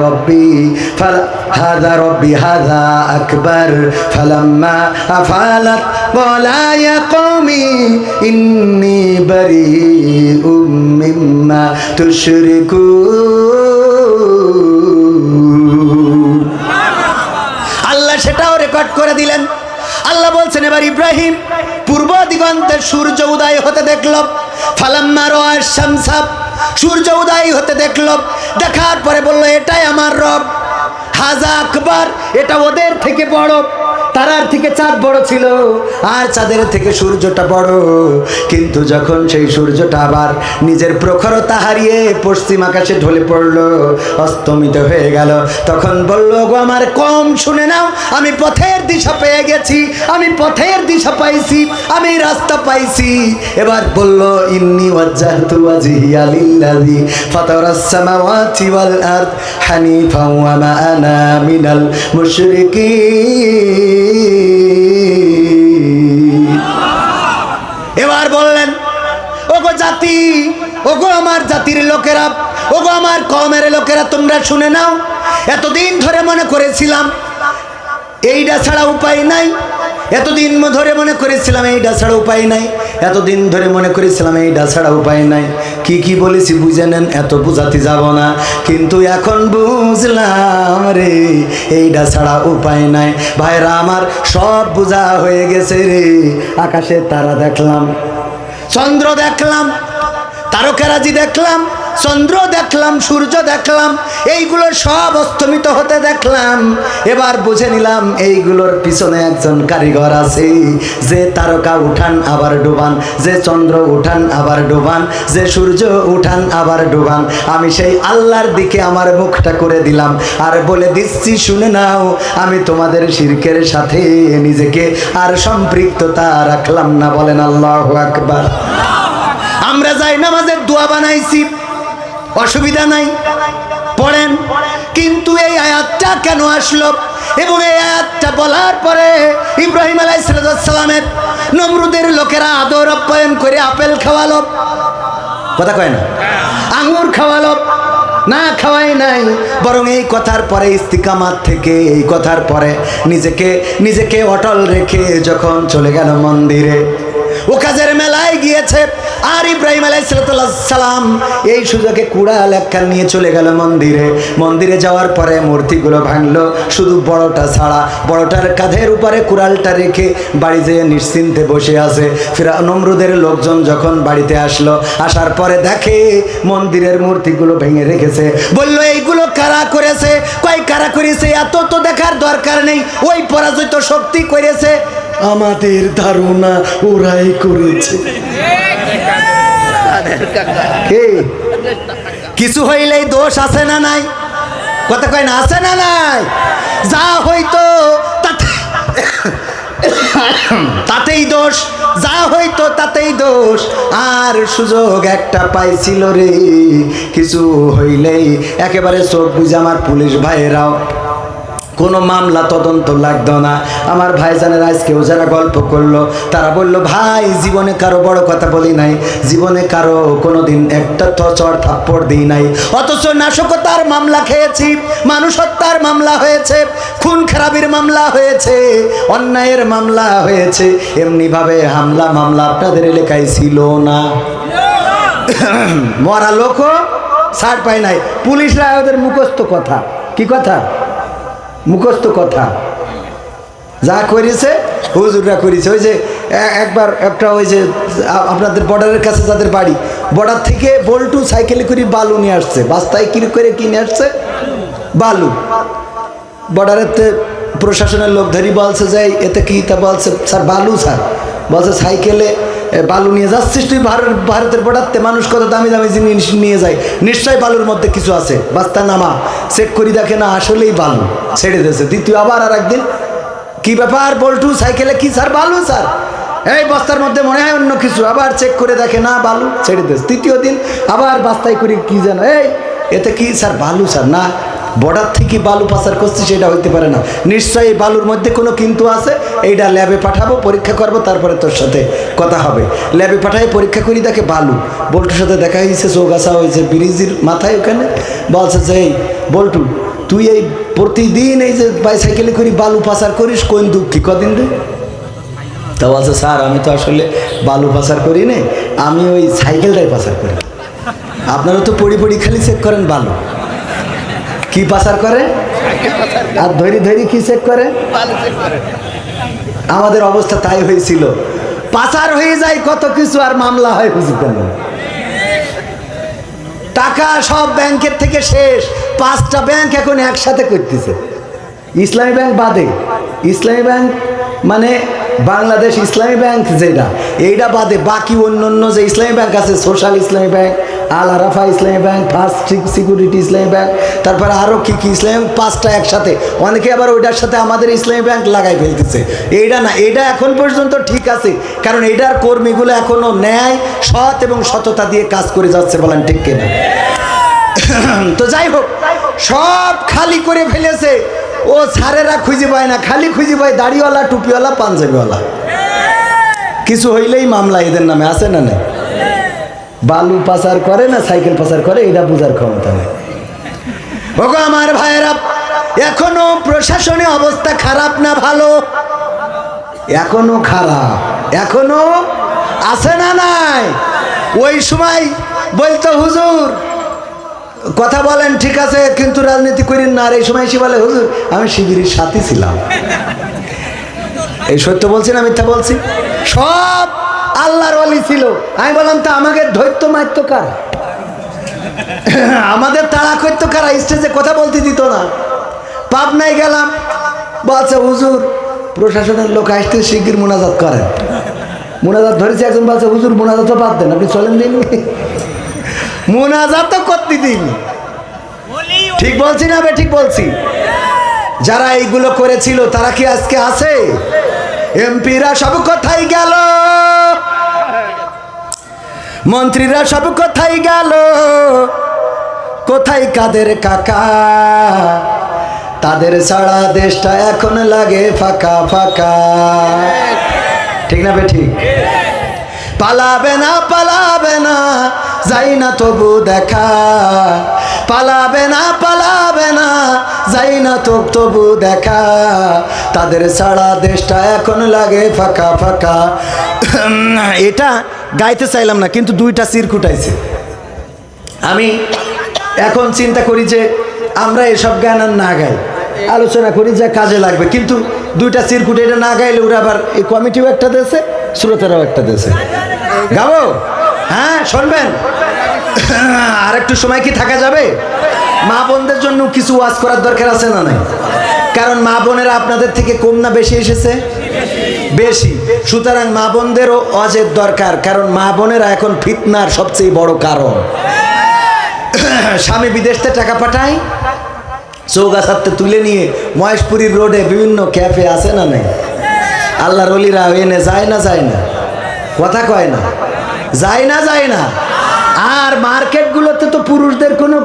রব্বি হাযা আকবার ফালাম্মা আফালাত ক্বালা ইয়া কওমি ইন্নী বারীউম মিম্মা তুশরিকুন। আল্লাহ সেটাও রেকর্ড করে দিলেন। আল্লাহ বলছেন এবার ইব্রাহিম পূর্ব দিগন্তে সূর্য উদয় হতে দেখল। ফালাম্মা রাআ শামসা, সূর্য উদয় হতে দেখল। দেখার পরে বলল, এটাই আমার রব। হাযা আকবার, এটা ওদের থেকে বড়। তারার থেকে চাঁদ বড় ছিল আর চাঁদের থেকে সূর্যটা বড়। কিন্তু যখন সেই সূর্যটা আবার নিজের প্রখরতা হারিয়ে পশ্চিম আকাশে ঢলে পড়ল, অস্তমিত হয়ে গেল, তখন বলল, গো আমার কম শুনে নাও, আমি পথের দিশা পেয়ে গেছি, আমি পথের দিশা পাইছি, আমি রাস্তা পাইছি। এবার বলল, ইন্নী ওয়াজ্জাহতু ওয়াজহিয়া লিল্লাযী ফাতারাস সামাওয়াতি ওয়াল আরদ হানিফাও ওয়া মা আনা মিনাল মুশরিকিন। এবার বললেন, ওগো জাতি, ওগো আমার জাতির লোকেরা, ওগো আমার কওমের লোকেরা, তোমরা শুনে নাও। এতদিন ধরে মনে করেছিলাম এইটা ছাড়া উপায় নাই, এতদিন ধরে মনে করেছিলাম এইটা ছাড়া উপায় নাই, এতদিন ধরে মনে করেছিলাম এইটা ছাড়া উপায় নাই। কি কি বলেছি বুঝে নেন, এত বুঝাতে যাব না, কিন্তু এখন বুঝলাম রে এইটা ছাড়া উপায় নাই। ভাইরা আমার, সব বোঝা হয়ে গেছে রে। আকাশে তারা দেখলাম, চন্দ্র দেখলাম, তারকারাজি দেখলাম, চন্দ্র দেখলাম, সূর্য দেখলাম, এইগুলো সব অস্তমিত হতে দেখলাম। এবার বুঝে নিলাম এইগুলোর পিছনে একজন কারিগর আছে, যে তারকা উঠান আবার ডুবান, যে চন্দ্র উঠান আবার ডুবান, যে সূর্য উঠান আবার ডুবান। আমি সেই আল্লাহর দিকে আমার মুখটা করে দিলাম আর বলে দিচ্ছি, শুনে নাও, আমি তোমাদের শিরকের সাথে নিজেকে আর সম্পৃক্ততা রাখলাম না। বলেন আল্লাহু আকবার। আমরা যাই নামাজের দোয়া বানাইছি, অসুবিধা নাই, পড়েন। কিন্তু এই আয়াতটা কেন আসলো এবং এই আয়াতটা বলার পরে ইব্রাহিম আলাইহিস সালামের নমরুদের লোকেরা আদর আপ্যায়ন করে আপেল খাওয়ালো, কথা কয় না, আঙ্গুর খাওয়ালো, না খাওয়াই নাই, বরং এই কথার পরে ইস্তিকামাত থেকে, এই কথার পরে নিজেকে অটল রেখে যখন চলে গেল মন্দিরে, ও কাজের মেলায় গিয়েছে। আর ইব্রাহিম আলাইহিস সালাম এই সুযোগে কুড়াল একখান নিয়ে চলে গেল মন্দিরে। মন্দিরে যাওয়ার পরে মূর্তিগুলো ভাঙলো, শুধু বড়টা ছাড়া। বড়টার কাঁধের উপরে কুড়ালটা রেখে বাড়ি যেয়ে নিশ্চিন্তে বসে আছে। নমরুদের লোকজন যখন বাড়িতে আসলো, আসার পরে দেখে মন্দিরের মূর্তিগুলো ভেঙে রেখেছে। বলল, এইগুলো কারা করেছে? কয় কারা করেছে এত তো দেখার দরকার নেই, ওই পরাজিত শক্তি করেছে। আমাদের ধারণা ওরাই করেছে। কিছু হইলেই দোষ আছে না নাই? কথা কয় না, আছে না নাই? যা হইতো তাতেই দোষ, যা হইতো তাতেই দোষ। আর সুযোগ একটা পাইছিল রে, কিছু হইলেই একেবারে চোখ বুঝে আমার পুলিশ ভাইয়েরাও কোনো মামলা তদন্ত লাগতো না। আমার ভাইজানের আজকেও যারা গল্প করলো, তারা বললো, ভাই জীবনে কারো বড় কথা বলি নাই, জীবনে কারো কোনোদিন একটা চড় থাপ্পড় দিই নাই, অথচ নাশকতার মামলা খেয়েছি, মানুষ হত্যার মামলা হয়েছে, খুন খারাপির মামলা হয়েছে, অন্যায়ের মামলা হয়েছে। এমনিভাবে হামলা মামলা আপনাদের এলাকায় ছিল না। মরা লোকও ছাড় পায় নাই। পুলিশরা ওদের মুখস্থ কথা, কি কথা, মুখস্থ কথা যা করেছে হুজুররা করেছে। ওই যে একবার একটা ওই যে আপনাদের বর্ডারের কাছে যাদের বাড়ি, বর্ডার থেকে বল্টু সাইকেলে করে বালু নিয়ে আসছে, বাস্তায় কি করে কিনে আসছে বালু। বর্ডারেতে প্রশাসনের লোক ধরি বলছে যে এতে কি, তা বলছে স্যার বালু স্যার, বলছে সাইকেলে বালু নিয়ে যাচ্ছিস তুই ভারতের বর্ডারতে, মানুষ কত দামি দামি জিনিস নিয়ে যায়, নিশ্চয়ই বালুর মধ্যে কিছু আছে, বাস্তা নামা চেক করি দেখে না আসলেই বালু, ছেড়ে দিয়েছে। দ্বিতীয় আবার আর একদিন কি ব্যাপার বল্টু সাইকেলে কি স্যার বালু স্যার, এই বস্তার মধ্যে মনে হয় অন্য কিছু, আবার চেক করে দেখে না বালু, ছেড়ে দিয়েছে। তৃতীয় দিন আবার বাস্তায় করি কি যেন, এই এতে কি স্যার বালু স্যার, না বর্ডার থেকে বালু পাচার করছি সেটা হইতে পারে না, নিশ্চয়ই এই বালুর মধ্যে কোনো কিন্তু আছে, এইটা ল্যাবে পাঠাবো পরীক্ষা করব তারপরে তোর সাথে কথা হবে। ল্যাবে পাঠাই পরীক্ষা করি দেখে বালু। বল্টুর সাথে দেখা হয়েছে, চৌগাছা হয়েছে ব্রিজের মাথায় ওখানে, বলছে যে এই বল্টু তুই এই প্রতিদিন এই যে বাইসাইকেলে করি বালু পাচার করিস, কোন দুঃখী কদিন রে? তা বলছে স্যার আমি তো আসলে বালু পাচার করি না, আমি ওই সাইকেলটাই পাচার করি। আপনারা তো পড়ি পড়ি খালি চেক করেন বালু, কি পাচার করে আর ধরি ধরি কি চেক করে, আমাদের অবস্থা তাই হয়েছিল। পাচার হয়ে যায় কত কিছু আর মামলা হয় বুঝতে পারেন, টাকা সব ব্যাংকের থেকে শেষ। 5টা ব্যাংক এখন একসাথে করতেছে, ইসলামী ব্যাংক বাদে। ইসলামী ব্যাংক মানে বাংলাদেশ ইসলামী ব্যাংক যেটা, এইটা বাদে বাকি অন্য অন্য যে ইসলামী ব্যাংক আছে, সোশ্যাল ইসলামী ব্যাংক, আল আরাফা ইসলামী ব্যাংক, ফার্স্ট সিকিউরিটি ইসলামী ব্যাংক, তারপরে আরও কী কী ইসলামী, 5টা একসাথে। অনেকে আবার ওইটার সাথে আমাদের ইসলামী ব্যাংক লাগাই ফেলতেছে। এইটা না, এইটা এখন পর্যন্ত ঠিক আছে, কারণ এইটার কর্মীগুলো এখনও ন্যায় সৎ এবং সততা দিয়ে কাজ করে যাচ্ছে, বলেন ঠিক কিনা? তো যাই হোক, সব খালি করে ফেলেছে। ও স্যারেরা খুঁজে পায় না, খালি খুঁজে পায় দাড়িওয়ালা, টুপিওয়ালা, পাঞ্জাবিওয়ালা। কিছু হইলেই মামলা এদের নামে, আছে না নেই? বালু পাচার করে না সাইকেল পাচার করে, এটা বোঝার ক্ষমতা নেই। ওগো আমার ভাইয়েরা, এখনো প্রশাসনে অবস্থা খারাপ না ভালো? এখনো খারাপ, এখনো আছে না নাই? ওই সময় বলতো হুজুর কথা বলেন ঠিক আছে, কিন্তু রাজনীতি করেন না। আর এই সময় এসে বলে হুজুর আমি শিবিরের সাথী ছিলাম। এই সত্য বলছি না মিথ্যা বলছি? সব আল্লাহর ওয়ালি ছিল। আমি বললাম তা আমাকে ধৈর্য মারতো কারা, আমাদের তাড়া করতো কারা, স্টেজে কথা বলতে দিত না। পাবনায় গেলাম, বলছে হুজুর প্রশাসনের লোক আসতে শিগগির মোনাজাত করেন। মোনাজাত ধরেছে একজন, বলছে হুজুর মোনাজাত বাদ দেন, আপনি চলেন দিন, মোনাজাত করতে দিন। ঠিক বলছি না বে ঠিক বলছি? যারা এইগুলো করেছিল তারা কি আজকে আছে? এমপিরা সব কোথায় গেল, মন্ত্রীরা সব কোথায় গেল, কোথায় কাদের কাকা? তাদের ছাড়া দেশটা এখন লাগে ফাঁকা ফাঁকা, ঠিক না বে ঠিক? পালাবে না পালাবে না, যাই না তবু দেখা, পালাবে না পালাবে না, যাই না তো তবু দেখা, তাদের ছাড়া দেশটা এখন লাগে ফাঁকা ফাঁকা। এটা গাইতে চাইলাম না, কিন্তু 2টা চিরকুট আইছে। আমি এখন চিন্তা করি যে আমরা এসব গান আর না গাই, আলোচনা করি যা কাজে লাগবে, কিন্তু 2টা চিরকুট এটা না গাইলে ওরা আবার এই কমিটিও একটা দেশে, শ্রোতারাও একটা দেশে। গাবো? হ্যাঁ শুনবেন? আর একটু সময় কি থাকা যাবে? মা বোনদের জন্য কিছু ওয়াজ করার দরকার আছে না নাই? কারণ মা বোনেরা আপনাদের থেকে কম না বেশি এসেছে? বেশি। সুতরাং মা বোনদেরও ওয়াজের দরকার, কারণ মা বোনেরা এখন ফিতনার সবচেয়ে বড় কারণ। স্বামী বিদেশে টাকা পাঠায়, চৌগাছাতে তুলে নিয়ে মহেশপুরীর রোডে বিভিন্ন ক্যাফে আছে না নাই? আল্লাহর ওলিরা এনে যায় না যায় না? কথা কয় না? যায় না যায় না? আর মার্কেটগুলোতে তো পুরুষদের কোনো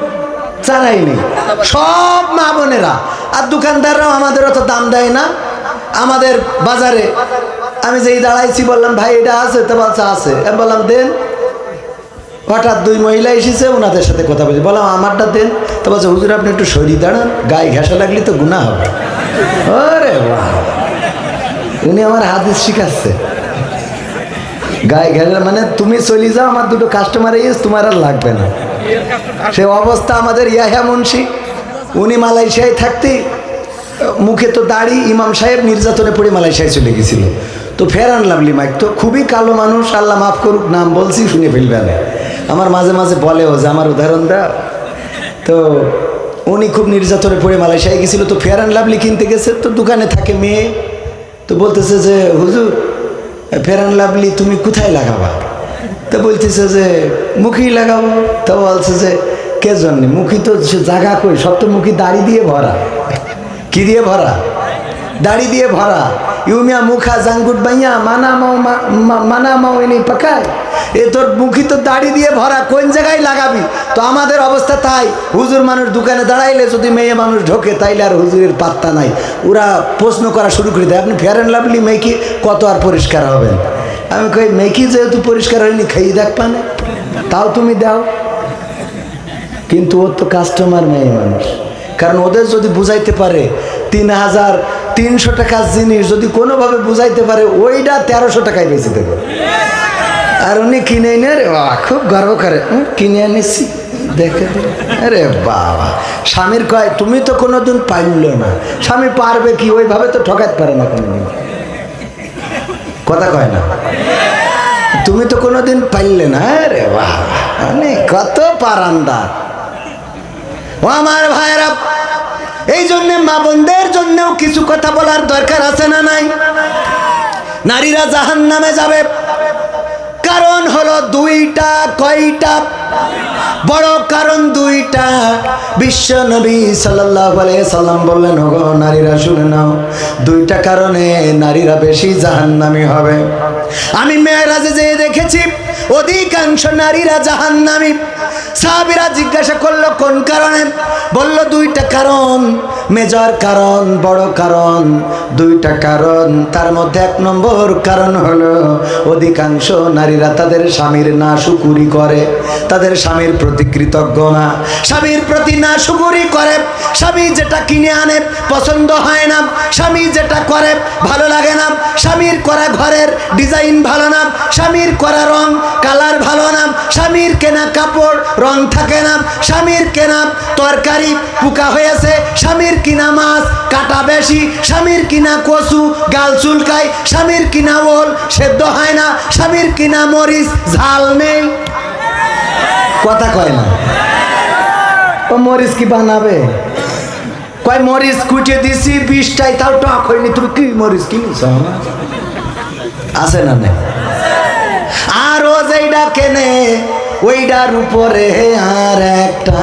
চারাই নেই, সব মা বোনেরা। আর দোকানদাররাও আমাদের অত দাম দেয় না। আমাদের বাজারে আমি যেই দাঁড়াইছি বললাম ভাই এটা আছে, তো বলছে আছে। আমি বললাম দেন। হঠাৎ 2 মহিলা এসেছে, ওনাদের সাথে কথা বলছি, বললাম আমারটা দেন। তো বলছে হুজুর আপনি একটু সরিয়ে দাঁড়ান, গায়ে ঘেঁষা লাগলে তো গুনাহ হবে। আরে বাহ, উনি আমার হাদিস শিখাচ্ছে। গায়ে ঘেঁষা মানে তুমি চলে যাও, আমার 2টো কাস্টমার এসে তোমার আর লাগবে না। সে অবস্থা আমাদের ইয়াহিয়া মুন্সি, উনি মালয়েশিয়ায় থাকতে মুখে তো দাড়ি, ইমাম সাহেব নির্যাতনে পড়ে মালয়েশিয়ায় চলে গেছিল। তো ফেয়ার অ্যান্ড লাভলি মাইক, তো খুবই কালো মানুষ, আল্লাহ মাফ করুক, নাম বলছি শুনে ফেলবে না। আমার মাঝে মাঝে বলেও যে আমার উদাহরণ দাও। তো উনি খুব নির্যাতনে পড়ে মালয়েশিয়ায় গেছিল। তো ফেয়ার অ্যান্ড লাভলি কিনতে গেছে, তো দোকানে থাকে মেয়ে, তো বলতেছে যে হুজুর ফেয়ার অ্যান্ড লাভলি তুমি কোথায় লাগাবা? তো বলতেছে যে মুখেই লাগাবো। তো বলছে যে কে জন্যে? মুখী তো জায়গা কই, সব তো মুখী দাড়ি দিয়ে ভরা। কি দিয়ে ভরা? দাড়ি দিয়ে ভরা। ইউমিয়া মুখা জাঙ্গুট বাইয়া মানা মাও এনে পাকায়। এ তোর মুখী তো দাড়ি দিয়ে ভরা, কোন জায়গায় লাগাবি? তো আমাদের অবস্থা তাই, হুজুর মানুষ দোকানে দাঁড়াইলে যদি মেয়ে মানুষ ঢোকে তাইলে আর হুজুরের পাত্তা নাই। ওরা প্রশ্ন করা শুরু করে দেয়, আপনি ফেয়ার অ্যান্ড লাভলি মেকি কত আর পরিষ্কার হবেন? আমি কই মেকি যেহেতু পরিষ্কার হয়নি, খাইয়ে দেখ পানে, তাও তুমি দাও। কিন্তু ওর তো কাস্টমার মেয়ে মানুষ, কারণ ওদের যদি বুঝাইতে পারে ৩,৩০০ টাকার জিনিস যদি কোনোভাবে বুঝাইতে পারে, ওইটা ১৩০০ টাকায় বেশি দেবে। আর উনি কিনে এনে রে বাবা খুব গর্ব করে, কিনে এনেছি দেখে। আরে বাবা, স্বামীর কয় তুমি তো কোনোদিন পারল না। স্বামী পারবে কি? ওইভাবে তো ঠকাতে পারে না কোনোদিন, কথা কয় না, তুমি তো কোনোদিন পারলে না। আরে বাবা, মানে কত পারান্দার। ও আমার ভাইরা, এই জন্যে মা বোনদের জন্যও কিছু কথা বলার দরকার আছে না নাই? নারীরা জাহান্নামে যাবে, কারণ হলো দুইটা। কয়টা? বড় কারণ দুইটা। বিশ্ব নবী সাল্লাল্লাহু আলাইহি সাল্লাম বললেন, ওগো নারীরা শুনে নাও, দুইটা কারণে নারীরা বেশি জাহান্নামী হবে। আমি মেরাজে যেয়ে দেখেছি অধিকাংশ নারীরা জাহান্নামী। সাহাবীরা জিজ্ঞাসা করলো কোন কারণে? বলল দুইটা কারণ, মেজর কারণ, বড় কারণ, দুইটা কারণ। তার মধ্যে ১ নম্বর কারণ হলো অধিকাংশ নারীরা তাদের স্বামীর নাশুকুরি করে, তাদের স্বামীর প্রতি কৃতজ্ঞ না, স্বামীর প্রতি নাশুকুরি করে। স্বামী যেটা কিনে আনে পছন্দ হয় না, স্বামী যেটা করে ভালো লাগে না, স্বামীর করা ঘরের ডিজাইন ভালো না, স্বামীর করা রং কালার ভালো না, স্বামীর কেনা কাপড় রং থাকে না, স্বামীর কেনা তরকারি পোকা হয়েছে, স্বামীর কিনা মাছ কাটা বেশি, স্বামীর কিনা কচু গাল চুলকায়, স্বামীর কিনা ওল সেদ্ধ হয় না, স্বামীর কিনা মরিচ ঝাল নেই। কথা কয় না? ও মরিচ কি বানাবে? কয় মরিচ কুটে দিছি ২০টাই, তাও টক হয়নি। তুমি কি মরিচ কিনেছ? আছে না নেই? আর ও যেইটা কেনে ওইটার উপরে আর একটা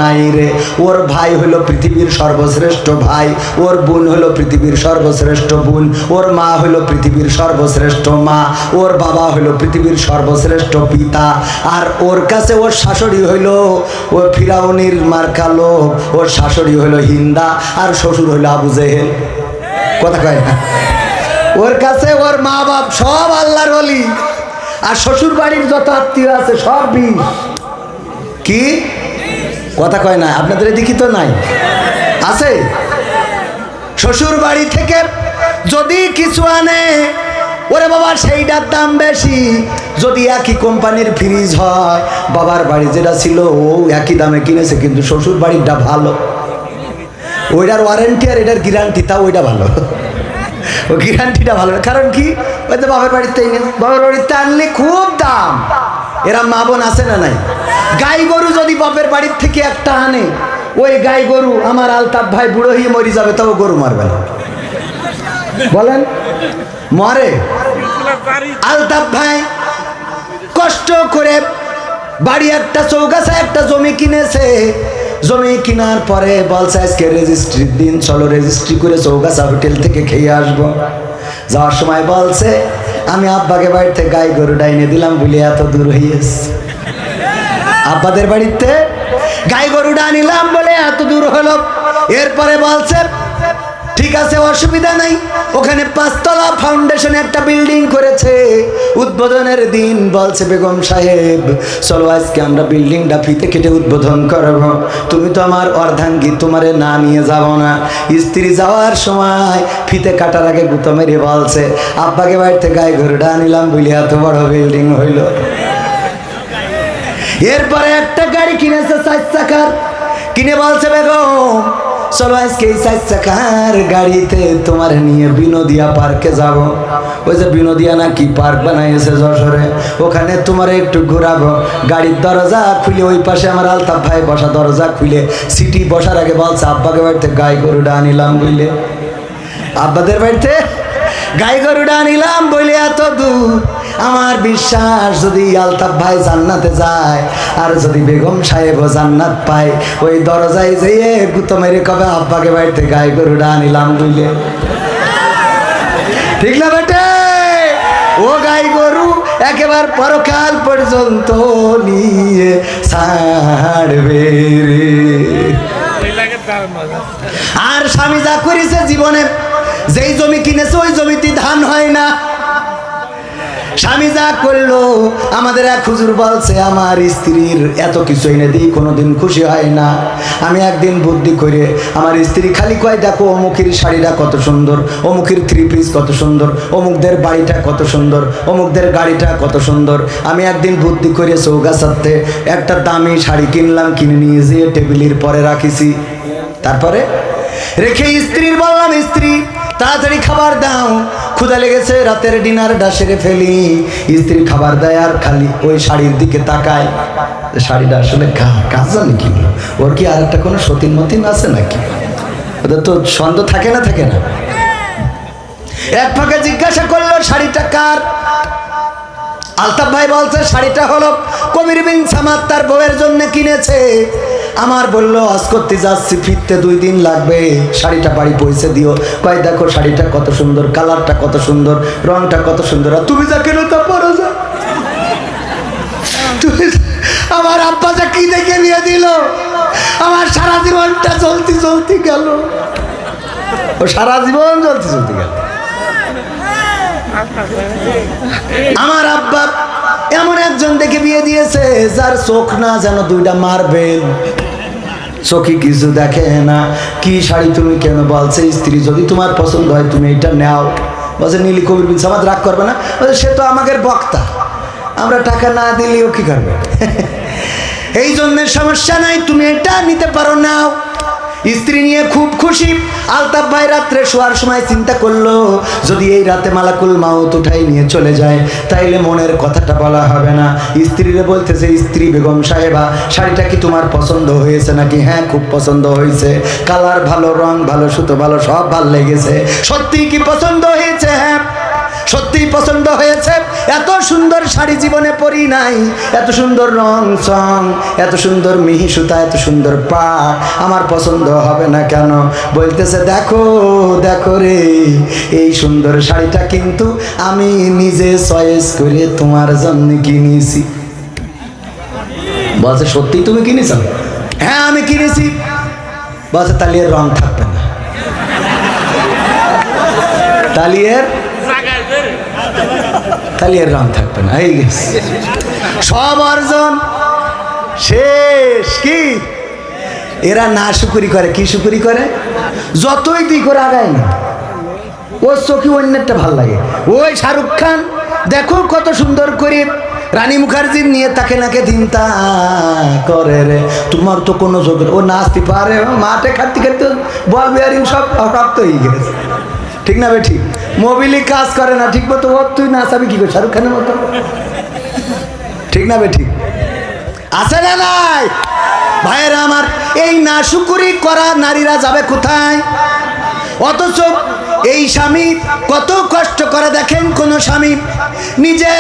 নাই রে। ওর ভাই হলো পৃথিবীর সর্বশ্রেষ্ঠ ভাই, ওর বোন হলো পৃথিবীর সর্বশ্রেষ্ঠ বোন, ওর মা হলো পৃথিবীর সর্বশ্রেষ্ঠ মা, ওর বাবা হলো পৃথিবীর সর্বশ্রেষ্ঠ পিতা। আর ওর কাছে ওর শাশুড়ি হইলো ও ফিরাউনির মার্কা লোক, ওর শাশুড়ি হইলো হিন্দা, আর শ্বশুর হইলো আবু জেহেল। কথা কয় না? ওর কাছে ওর মা বাপ সব আল্লাহর ওলি, আর শ্বশুর বাড়ির যত আত্মীয় আছে সব বিষ। কি কথা কয় না? আপনাদের এদিকে তো নাই, আছে? শ্বশুর বাড়ি থেকে যদি কিছু আনে, ওরে বাবা সেইটার দাম বেশি। যদি একই কোম্পানির ফ্রিজ হয়, বাবার বাড়ি যেটা ছিল ও একই দামে কিনেছে, কিন্তু শ্বশুর বাড়িটা ভালো, ওইটার ওয়ারেন্টি আর এটার গ্যারান্টি, তাও ওইটা ভালো। ও গ্যারান্টিটা ভালো, কারণ কি? ওই তো বাবার বাড়িতে, বাবার বাড়িতে আনলে খুব দাম। এরা মা বোন আছে না নাই? গাই গরু যদি বাপের বাড়ির থেকে একটা আনে, ওই গাই গরু আমার আলতাফ ভাই বুড়ো হয়ে মরে যাবে, তবে গরু মারবে না। বলেন মরে? আলতাফ ভাই কষ্ট করে বাড়ি একটা চৌগাছা একটা জমি কিনেছে, জমি কেনার পরে বলছে আজকে রেজিস্ট্রির দিন, চলো রেজিস্ট্রি করে চৌগাছা হোটেল থেকে খেয়ে আসবো। যাওয়ার সময় বলছে আমি আব্বাকে বাড়িতে গাই গরু ডাইনে দিলাম বলে এত দূর হইয়েছে। আব্বাদের বাড়িতে গাই গরু ডানিলাম বলে এত দূর হলো। এরপরে বলছে ঠিক আছে অসুবিধা নাই, ওখানে 5 তলা ফাউন্ডেশনে একটা বিল্ডিং করেছে। উদ্বোধনের দিন বলছে বেগম সাহেব চলো আজকে আমরা বিল্ডিংটা ফিতে কেটে উদ্বোধন করব। তুমি তো আমার অর্ধাঙ্গী, তোমারে না নিয়ে যাব না। স্ত্রী যাওয়ার সময় ফিতে কাটার আগে গুতো মেরে বলছে আব্বাকে বাড়িতে গায়ে গরুটা আনিলাম বলে এত বড় বিল্ডিং হইল। এরপরে একটা গাড়ি কিনেছে 4 চাকার, কিনে বলছে বেগম চলো আজকে এই 4 চাকার গাড়িতে তোমার নিয়ে বিনোদিয়া পার্কে যাব। ওই যে বিনোদিয়া নাকি পার্ক বানাইছে যশোরে, ওখানে তোমার একটু ঘোরাবো। গাড়ির দরজা খুলে ওই পাশে আমার আলতাফ ভাই বসা, দরজা খুলে সিটি বসার আগে বলছে আব্বাকে বাড়িতে গাই গরুটা আনিলাম বুঝলে, আব্বাদের বাড়িতে গাই গরুটা আনিলাম বলে এত দূর। আমার বিশ্বাস যদি আলতাফ ভাই জান্নাতে যায় আর যদি বেগম সাহেবও জান্নাত পায়, ওই দরজায় যেয়ে গুতো মেরে কবে আব্বাকে বাড়িতে গাই গরুটা আনিলাম বুঝলে, ঠিক না বেটে? ও গাই গরু একেবারে পরকাল পর্যন্ত নিয়ে ছাড়বে রে। আর স্বামী যা করেছে জীবনে, যেই জমি কিনেছে ওই জমিতে ধান হয় না। স্বামী যা করলো, আমাদের এক হুজুর বলছে আমার স্ত্রীর এত কিছু এনে দিই কোনোদিন খুশি হয় না। আমি একদিন বুদ্ধি করে আমার স্ত্রী খালি কয় দেখো অমুকের শাড়িটা কত সুন্দর, অমুকের 3 পিস কত সুন্দর, অমুকদের বাড়িটা কত সুন্দর, অমুকদের গাড়িটা কত সুন্দর। আমি একদিন বুদ্ধি করে চৌগাছাতে একটা দামি শাড়ি কিনলাম, কিনে নিয়ে যেয়ে টেবিলের পরে রাখিছি। তারপরে রেখে স্ত্রীর বললাম স্ত্রী তাড়াতাড়ি খাবার দাও, ক্ষুধা লেগেছে, রাতের ডিনারটা সেরে ফেলি। স্ত্রী খাবার দেয় আর খালি ওই শাড়ির দিকে তাকায়, শাড়িটা আসলে কাজ জানি কিনলো, ওর কি আর একটা কোনো সতীন মতিন আছে নাকি? ওদের তো সন্দেহ থাকে না, থাকে না। এক ফাঁকে জিজ্ঞাসা করলো শাড়িটা কার? আলতাফ ভাই বলছে শাড়িটা হলো কবির বিন সামাদ তার বউয়ের জন্য কিনেছে। আমার বললো হজ করতে যাচ্ছি, ফিরতে 2 দিন লাগবে, শাড়িটা বাড়ি পৌঁছে দিও। কয় দেখো শাড়িটা কত সুন্দর, কালারটা কত সুন্দর, রংটা কত সুন্দর, আর তুমি যা কেনো তা পরো যা। আমার আব্বা যা কি দেখে নিয়ে দিল, আমার সারা জীবনটা চলতে চলতে গেল, ও সারা জীবন চলতে চলতে গেল। আমার আব্বা এমন একজন দেখে বিয়ে দিয়েছে যার চোখ না যেন 2টা মারবেল, চোখে কিছু দেখে না। কি শাড়ি তুমি কেন? বলছে স্ত্রী যদি তোমার পছন্দ হয় তুমি এটা নাও। বলছে নীলি কবির বিন সামাদ রাগ করবে না? বলছে সে তো আমাদের বক্তা, আমরা টাকা না দিলেও কি করবে, এই জন্য সমস্যা নাই, তুমি এটা নিতে পারো, নাও। স্ত্রী নিয়ে খুব খুশি। আলতাফ ভাই রাত্রে শোয়ার সময় চিন্তা করলো যদি এই রাতে মালাকুল মাউত উঠাই নিয়ে চলে যায় তাইলে মনের কথাটা বলা হবে না। স্ত্রীরে বলতেছে স্ত্রী বেগম সাহেবা শাড়িটা কি তোমার পছন্দ হয়েছে নাকি? হ্যাঁ খুব পছন্দ হয়েছে, কালার ভালো, রং ভালো, সুতো ভালো, সব ভালো লেগেছে। সত্যি কি পছন্দ হয়েছে? হ্যাঁ সত্যিই পছন্দ হয়েছে। এত সুন্দর শাড়ি জীবনে পরি নাই, এত সুন্দর রং চং, এত সুন্দর মিহি সুতা, এত সুন্দর পা, আমার পছন্দ হবে না কেন? বলতেছে দেখো দেখো রে, এই সুন্দর শাড়িটা কিন্তু আমি নিজে চয়েস করে তোমার জন্য কিনেছি। বলছে সত্যি তুমি কিনেছ? হ্যাঁ আমি কিনেছি। বলছে তাহলে এর রং থাকবে না, তাহলে এর রং থাকবে না, এই গেছে সব অর্জন শেষ। কি এরা না শুকুরি করে? কি শুকুরি করে? যতই তুই করে আগায় না, ওর চোখে অন্যটা ভাল লাগে। ওই শাহরুখ খান দেখো কত সুন্দর করে রানী মুখার্জির নিয়ে তাকে নাকে চিন্তা করে রে, তোমার তো কোনো যোগ, ও নাচতে পারে, মাঠে খাটতে খাটতে বল বিয়ারিং সব প্রাপ্ত হয়ে গেছে, ঠিক না বে? ঠিক মোবিলি কাজ করে না ঠিক মতো, ও তুই নাচাবি কি করে শাহরুখ খানের মতো, ঠিক না বে? ঠিক আছে না নাই? ভাইয়েরা আমার, এই নাশুকুরি করা নারীরা যাবে কোথায়? অথচ এই স্বামী কত কষ্ট করে, দেখেন কোন স্বামী নিজে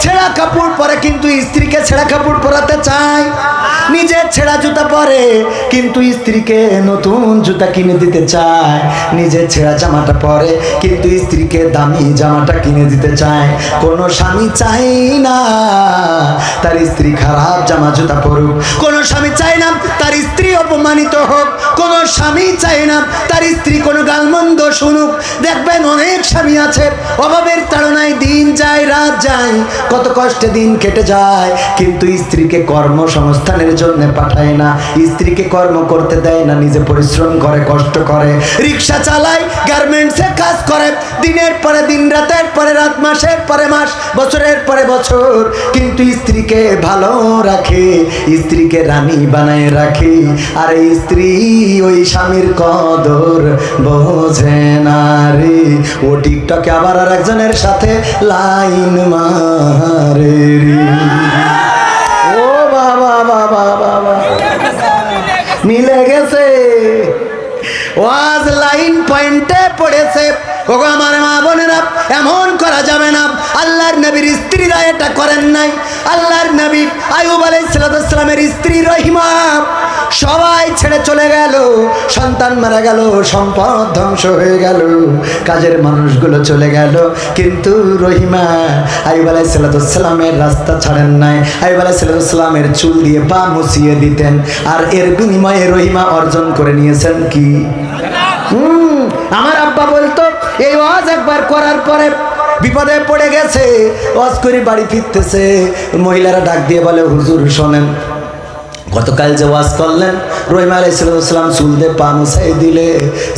ছেঁড়া কাপড় পরে কিন্তু স্ত্রীকে ছেঁড়া কাপড় পরাতে চায়, নিজে ছেঁড়া জুতা পরে কিন্তু স্ত্রীকে নতুন জুতা কিনে দিতে চায়, নিজে ছেঁড়া জামাটা পরে কিন্তু স্ত্রীকে দামি জামাটা কিনে দিতে চায়। কোন স্বামী চায় না তার স্ত্রী খারাপ জামা জুতা পরুক, কোন স্বামী চায় না তার স্ত্রী অপমানিত হোক, কোনো স্বামী চায় না তার স্ত্রী কোনো গালমন্দ শুনুক। দেখবেন অনেক স্বামী আছে অভাবের তাড়নায় দিন যায় রাত যায়, কত কষ্টে দিন কেটে যায়, কিন্তু স্ত্রীকে কর্মসংস্থানের জন্য পাঠায় না, স্ত্রীকে কর্ম করতে দেয় না, নিজে পরিশ্রম করে কষ্ট করে, রিক্সা চালায়, গার্মেন্টসে কাজ করে, দিনের পরে দিন রাতের পরে রাত, মাসের পরে মাস, বছরের পরে বছর, কিন্তু স্ত্রীকে ভালো রাখে, স্ত্রীকে রানী বানায় রাখে। আর এই স্ত্রী ওই স্বামীর কদর বোঝে না রে, ও টিকটকে আবার আর একজনের সাথে লাইন মারে রে। ও বাবা বাবা বাবা, মিলে গেছে, ওয়াজ লাইন পয়েন্টে পড়েছে। ওগো আমার মা বোনেরা, এমন করা যাবে না। আল্লাহর নবীর স্ত্রীরা এটা করেন নাই। আল্লাহর নবী আইয়ুব আলাইহিস সালামের স্ত্রী রহিমা সবাই ছেড়ে চলে গেল, সন্তান মারা গেল, সম্পদ ধ্বংস হয়ে গেল, কাজের মানুষগুলো চলে গেল, কিন্তু রহিমা আইয়ুব আলাইহিস সালামের রাস্তা ছাড়েন নাই। আইয়ুব আলাইহিস সালামের চুল দিয়ে পা মুছিয়ে দিতেন, আর এর বিনিময়ে রহিমা অর্জন করে নিয়েছেন কি? আমার আব্বা বলতো এই ওয়াজ একবার করার পরে বিপদে পড়ে গেছে, ওয়াজ করে বাড়ি ফিরতেছে, মহিলারা ডাক দিয়ে বলে হুজুর শোনেন, গতকাল যে ওয়াজ করলেন রহিমা আলাইহিস সালাম চুল দিয়ে পা মুছাই দিলে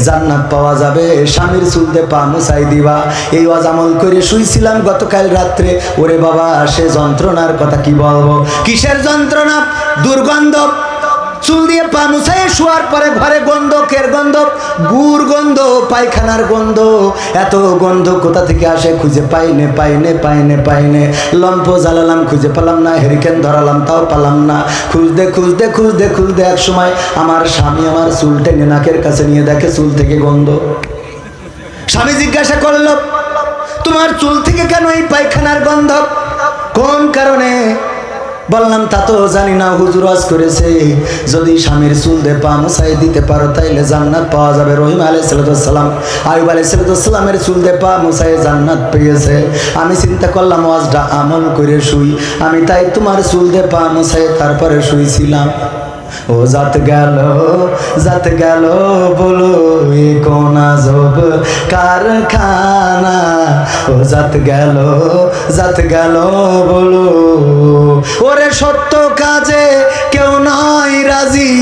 জান্নাত পাওয়া যাবে, স্বামীর চুল দিয়ে পা মুছাই দিবা, এই ওয়াজ আমল করে শুইছিলাম গতকাল রাত্রে। ওরে বাবা, সে যন্ত্রণার কথা কি বলবো। কিসের যন্ত্রণা? দুর্গন্ধ। চুল দিয়ে পা মুছাই শোয়ার পরে ঘরে গন্ধ, কের গন্ধ? গুড় গন্ধ, পায়খানার গন্ধ। এত গন্ধ কোথা থেকে আসে খুঁজে পাইনে। লম্প জ্বালালাম খুঁজে পেলাম না, হেরিকেন ধরালাম তাও পেলাম না, খুঁজতে এক সময় আমার স্বামী আমার চুল টেনে নাকের কাছে নিয়ে দেখে চুল থেকে গন্ধ। স্বামী জিজ্ঞাসা করলো, তোমার চুল থেকে কেন এই পায়খানার গন্ধ, কোন কারণে? বললাম তা তো জানি না, হুজুর ওয়াজ করেছে যদি স্বামীর চুল দিয়ে পা মুছাই দিতে পারো তাইলে জান্নাত পাওয়া যাবে। রহিমা আলাইহিস সালাম আইয়ুব আলাইহিস সালামের চুল দিয়ে পা মুছাই জান্নাত পেয়েছে। আমি চিন্তা করলাম ওয়াজটা আমল করে শুই, আমি তাই তোমার চুল দিয়ে পা মুছাই তারপরে শুইছিলাম। ও জাত গেল বলো এ কোন আজব কারখানা, ও জাত গেল বলো। ওরে সত্য কাজে কেউ নয় রাজি,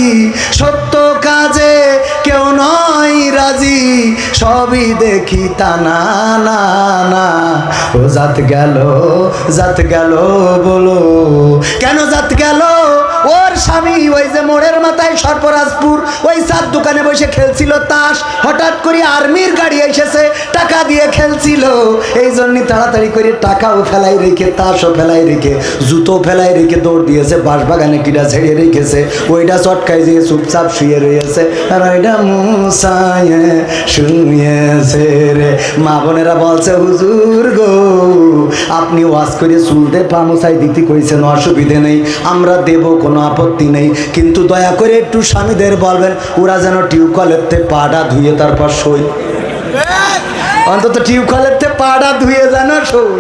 সত্য কাজে কেউ নয় রাজি, সবই দেখি তা না না না। ও জাত গেল বলো। কেন জাত গেল? ওর স্বামী ওই যে মোড়ের মাথায় সর্পরাজপুর ওই চার দোকানে বসে খেলছিল তাস, হঠাৎ করে আর্মির গাড়ি এসেছে, টাকা দিয়ে খেলছিল, এই জন্য তাড়াতাড়ি করে টাকাও ফেলাই রেখে, তাসও ফেলাই রেখে, জুতো ফেলাই রেখে দৌড় দিয়েছে, বাঁশবাগানে কিটা ছেড়ে রেখেছে, ওইটা চটকাই দিয়ে চুপচাপ শুয়ে রয়েছে, আর ওইটা মুসায় শুয়েছে রে। মা বোনেরা বলছে হুজুর গো আপনি ওয়াজ করে চুলতে পা মুছাই দিতে কইছেন, অসুবিধে নেই, আমরা দেব, কোনো আপত্তি নেই, কিন্তু দয়া করে একটু স্বামীদের বলবেন ওরা যেন টিউবকলের পাটা ধুয়ে তারপর শোয়, অন্তত টিউবকলের পাটা ধুয়ে যেন শোয়,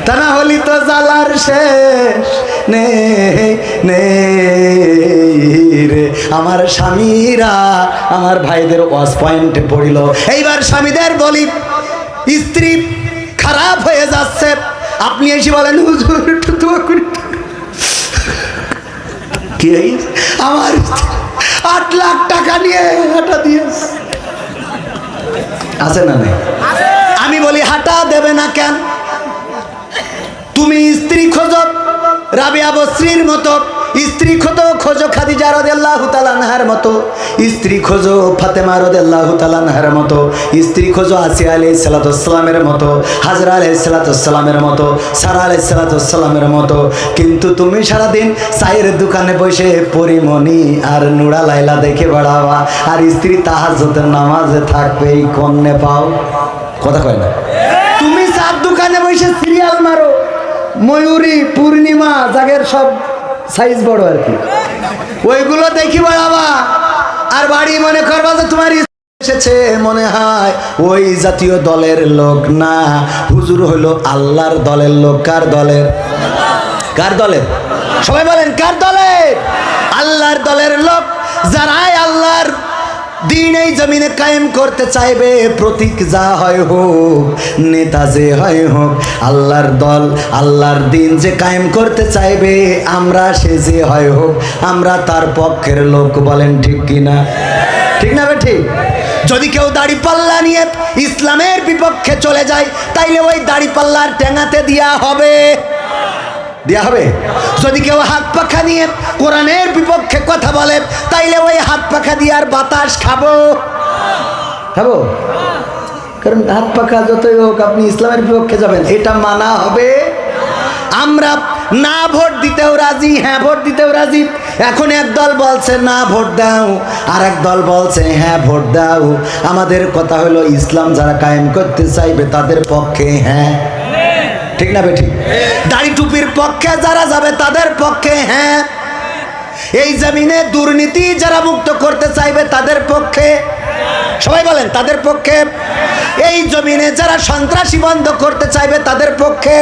তা না হলি তো জ্বালার শেষ রে। আমার স্বামীরা আমার ভাইদের ওয়াজ পয়েন্টে পড়িল। এইবার স্বামীদের বলি, স্ত্রী খারাপ হয়ে যাচ্ছে, আপনি এসে বলেন হুজুর একটু দোয়া করি। কি আমার 8 লাখ টাকা নিয়ে হাঁটা দিয়েছে, আছে না? নেই? আমি বলি হাঁটা দেবে না কেন? তুমি স্ত্রী খোঁজো রাবিয়া বসরির মতো, স্ত্রী খোঁজো খাদিজা রাদিয়াল্লাহু তাআলা আনহার মতো, স্ত্রী খোঁজো ফাতেমা রাদিয়াল্লাহু তাআলা আনহার মতো, স্ত্রী খোঁজো আসিয়া আলাইহিস সালামের মতো, হাজরা আলাইহিস সালামের মতো, সারা আলাইহিস সালামের মতো, কিন্তু তুমি সারাদিন চায়ের দোকানে বসে পরিমণি আর নুরা লাইলা দেখে বেড়াবা, আর স্ত্রী তাহাজ্জুদের নামাজে থাকবে, এই কন্যে পাও? কথা কয় না? তুমি চার দোকানে বসে সিরিয়াল মারো, ময়ূরী, পূর্ণিমা, জাগের সব সাইজ বড় আর কি, ওইগুলো দেখি বেড়াবা, আর বাড়ি মনে করবা যে তোমার এসেছে, মনে হয় ওই জাতীয় দলের লোক না, হুজুর হলো আল্লাহর দলের লোক। কার দলের? সবাই বলেন কার দলের? আল্লাহর দলের লোক যারাই আল্লাহর দিন এই জমিনে কায়েম করতে চাইবে, প্রতীক যা হয় হোক, নেতা যে হয় হোক, আল্লাহর দল আল্লাহর দিন যে কায়েম করতে চাইবে, আমরা সে যে হয় হোক, আমরা তার পক্ষের লোক। বলেন ঠিক কিনা? ঠিক না বে ঠিক? যদি কেউ দাড়ি পাল্লা নিয়ে ইসলামের বিপক্ষে চলে যায়, তাইলে ওই দাড়ি পাল্লার টেঙাতে দেয়া হবে, দেয়া হবে। যদি কেউ হাত পাখা নিয়ে কোরআনের বিপক্ষে কথা বলে, তাইলে ওই হাত পাখা দিয়ে আর বাতাস খাবো, খাবো। কারণ হাত পাখা যতই হোক, আপনি ইসলামের বিপক্ষে যাবেন, এটা মানা হবে। আমরা না ভোট দিতেও রাজি, হ্যাঁ ভোট দিতেও রাজি। এখন এক দল বলছে না ভোট দাও, আর এক দল বলছে হ্যাঁ ভোট দাও। আমাদের কথা হলো ইসলাম যারা কায়েম করতে চাইবে তাদের পক্ষে হ্যাঁ, ঠিক না বেঠিক? দাড়ি টুপির পক্ষে যারা যাবে তাদের পক্ষে হ্যাঁ। এই জমিনে দুর্নীতি যারা মুক্ত করতে চাইবে তাদের পক্ষে, সবাই বলেন তাদের পক্ষে। এই জমিনে যারা সন্ত্রাসী বন্ধ করতে চাইবে তাদের পক্ষে।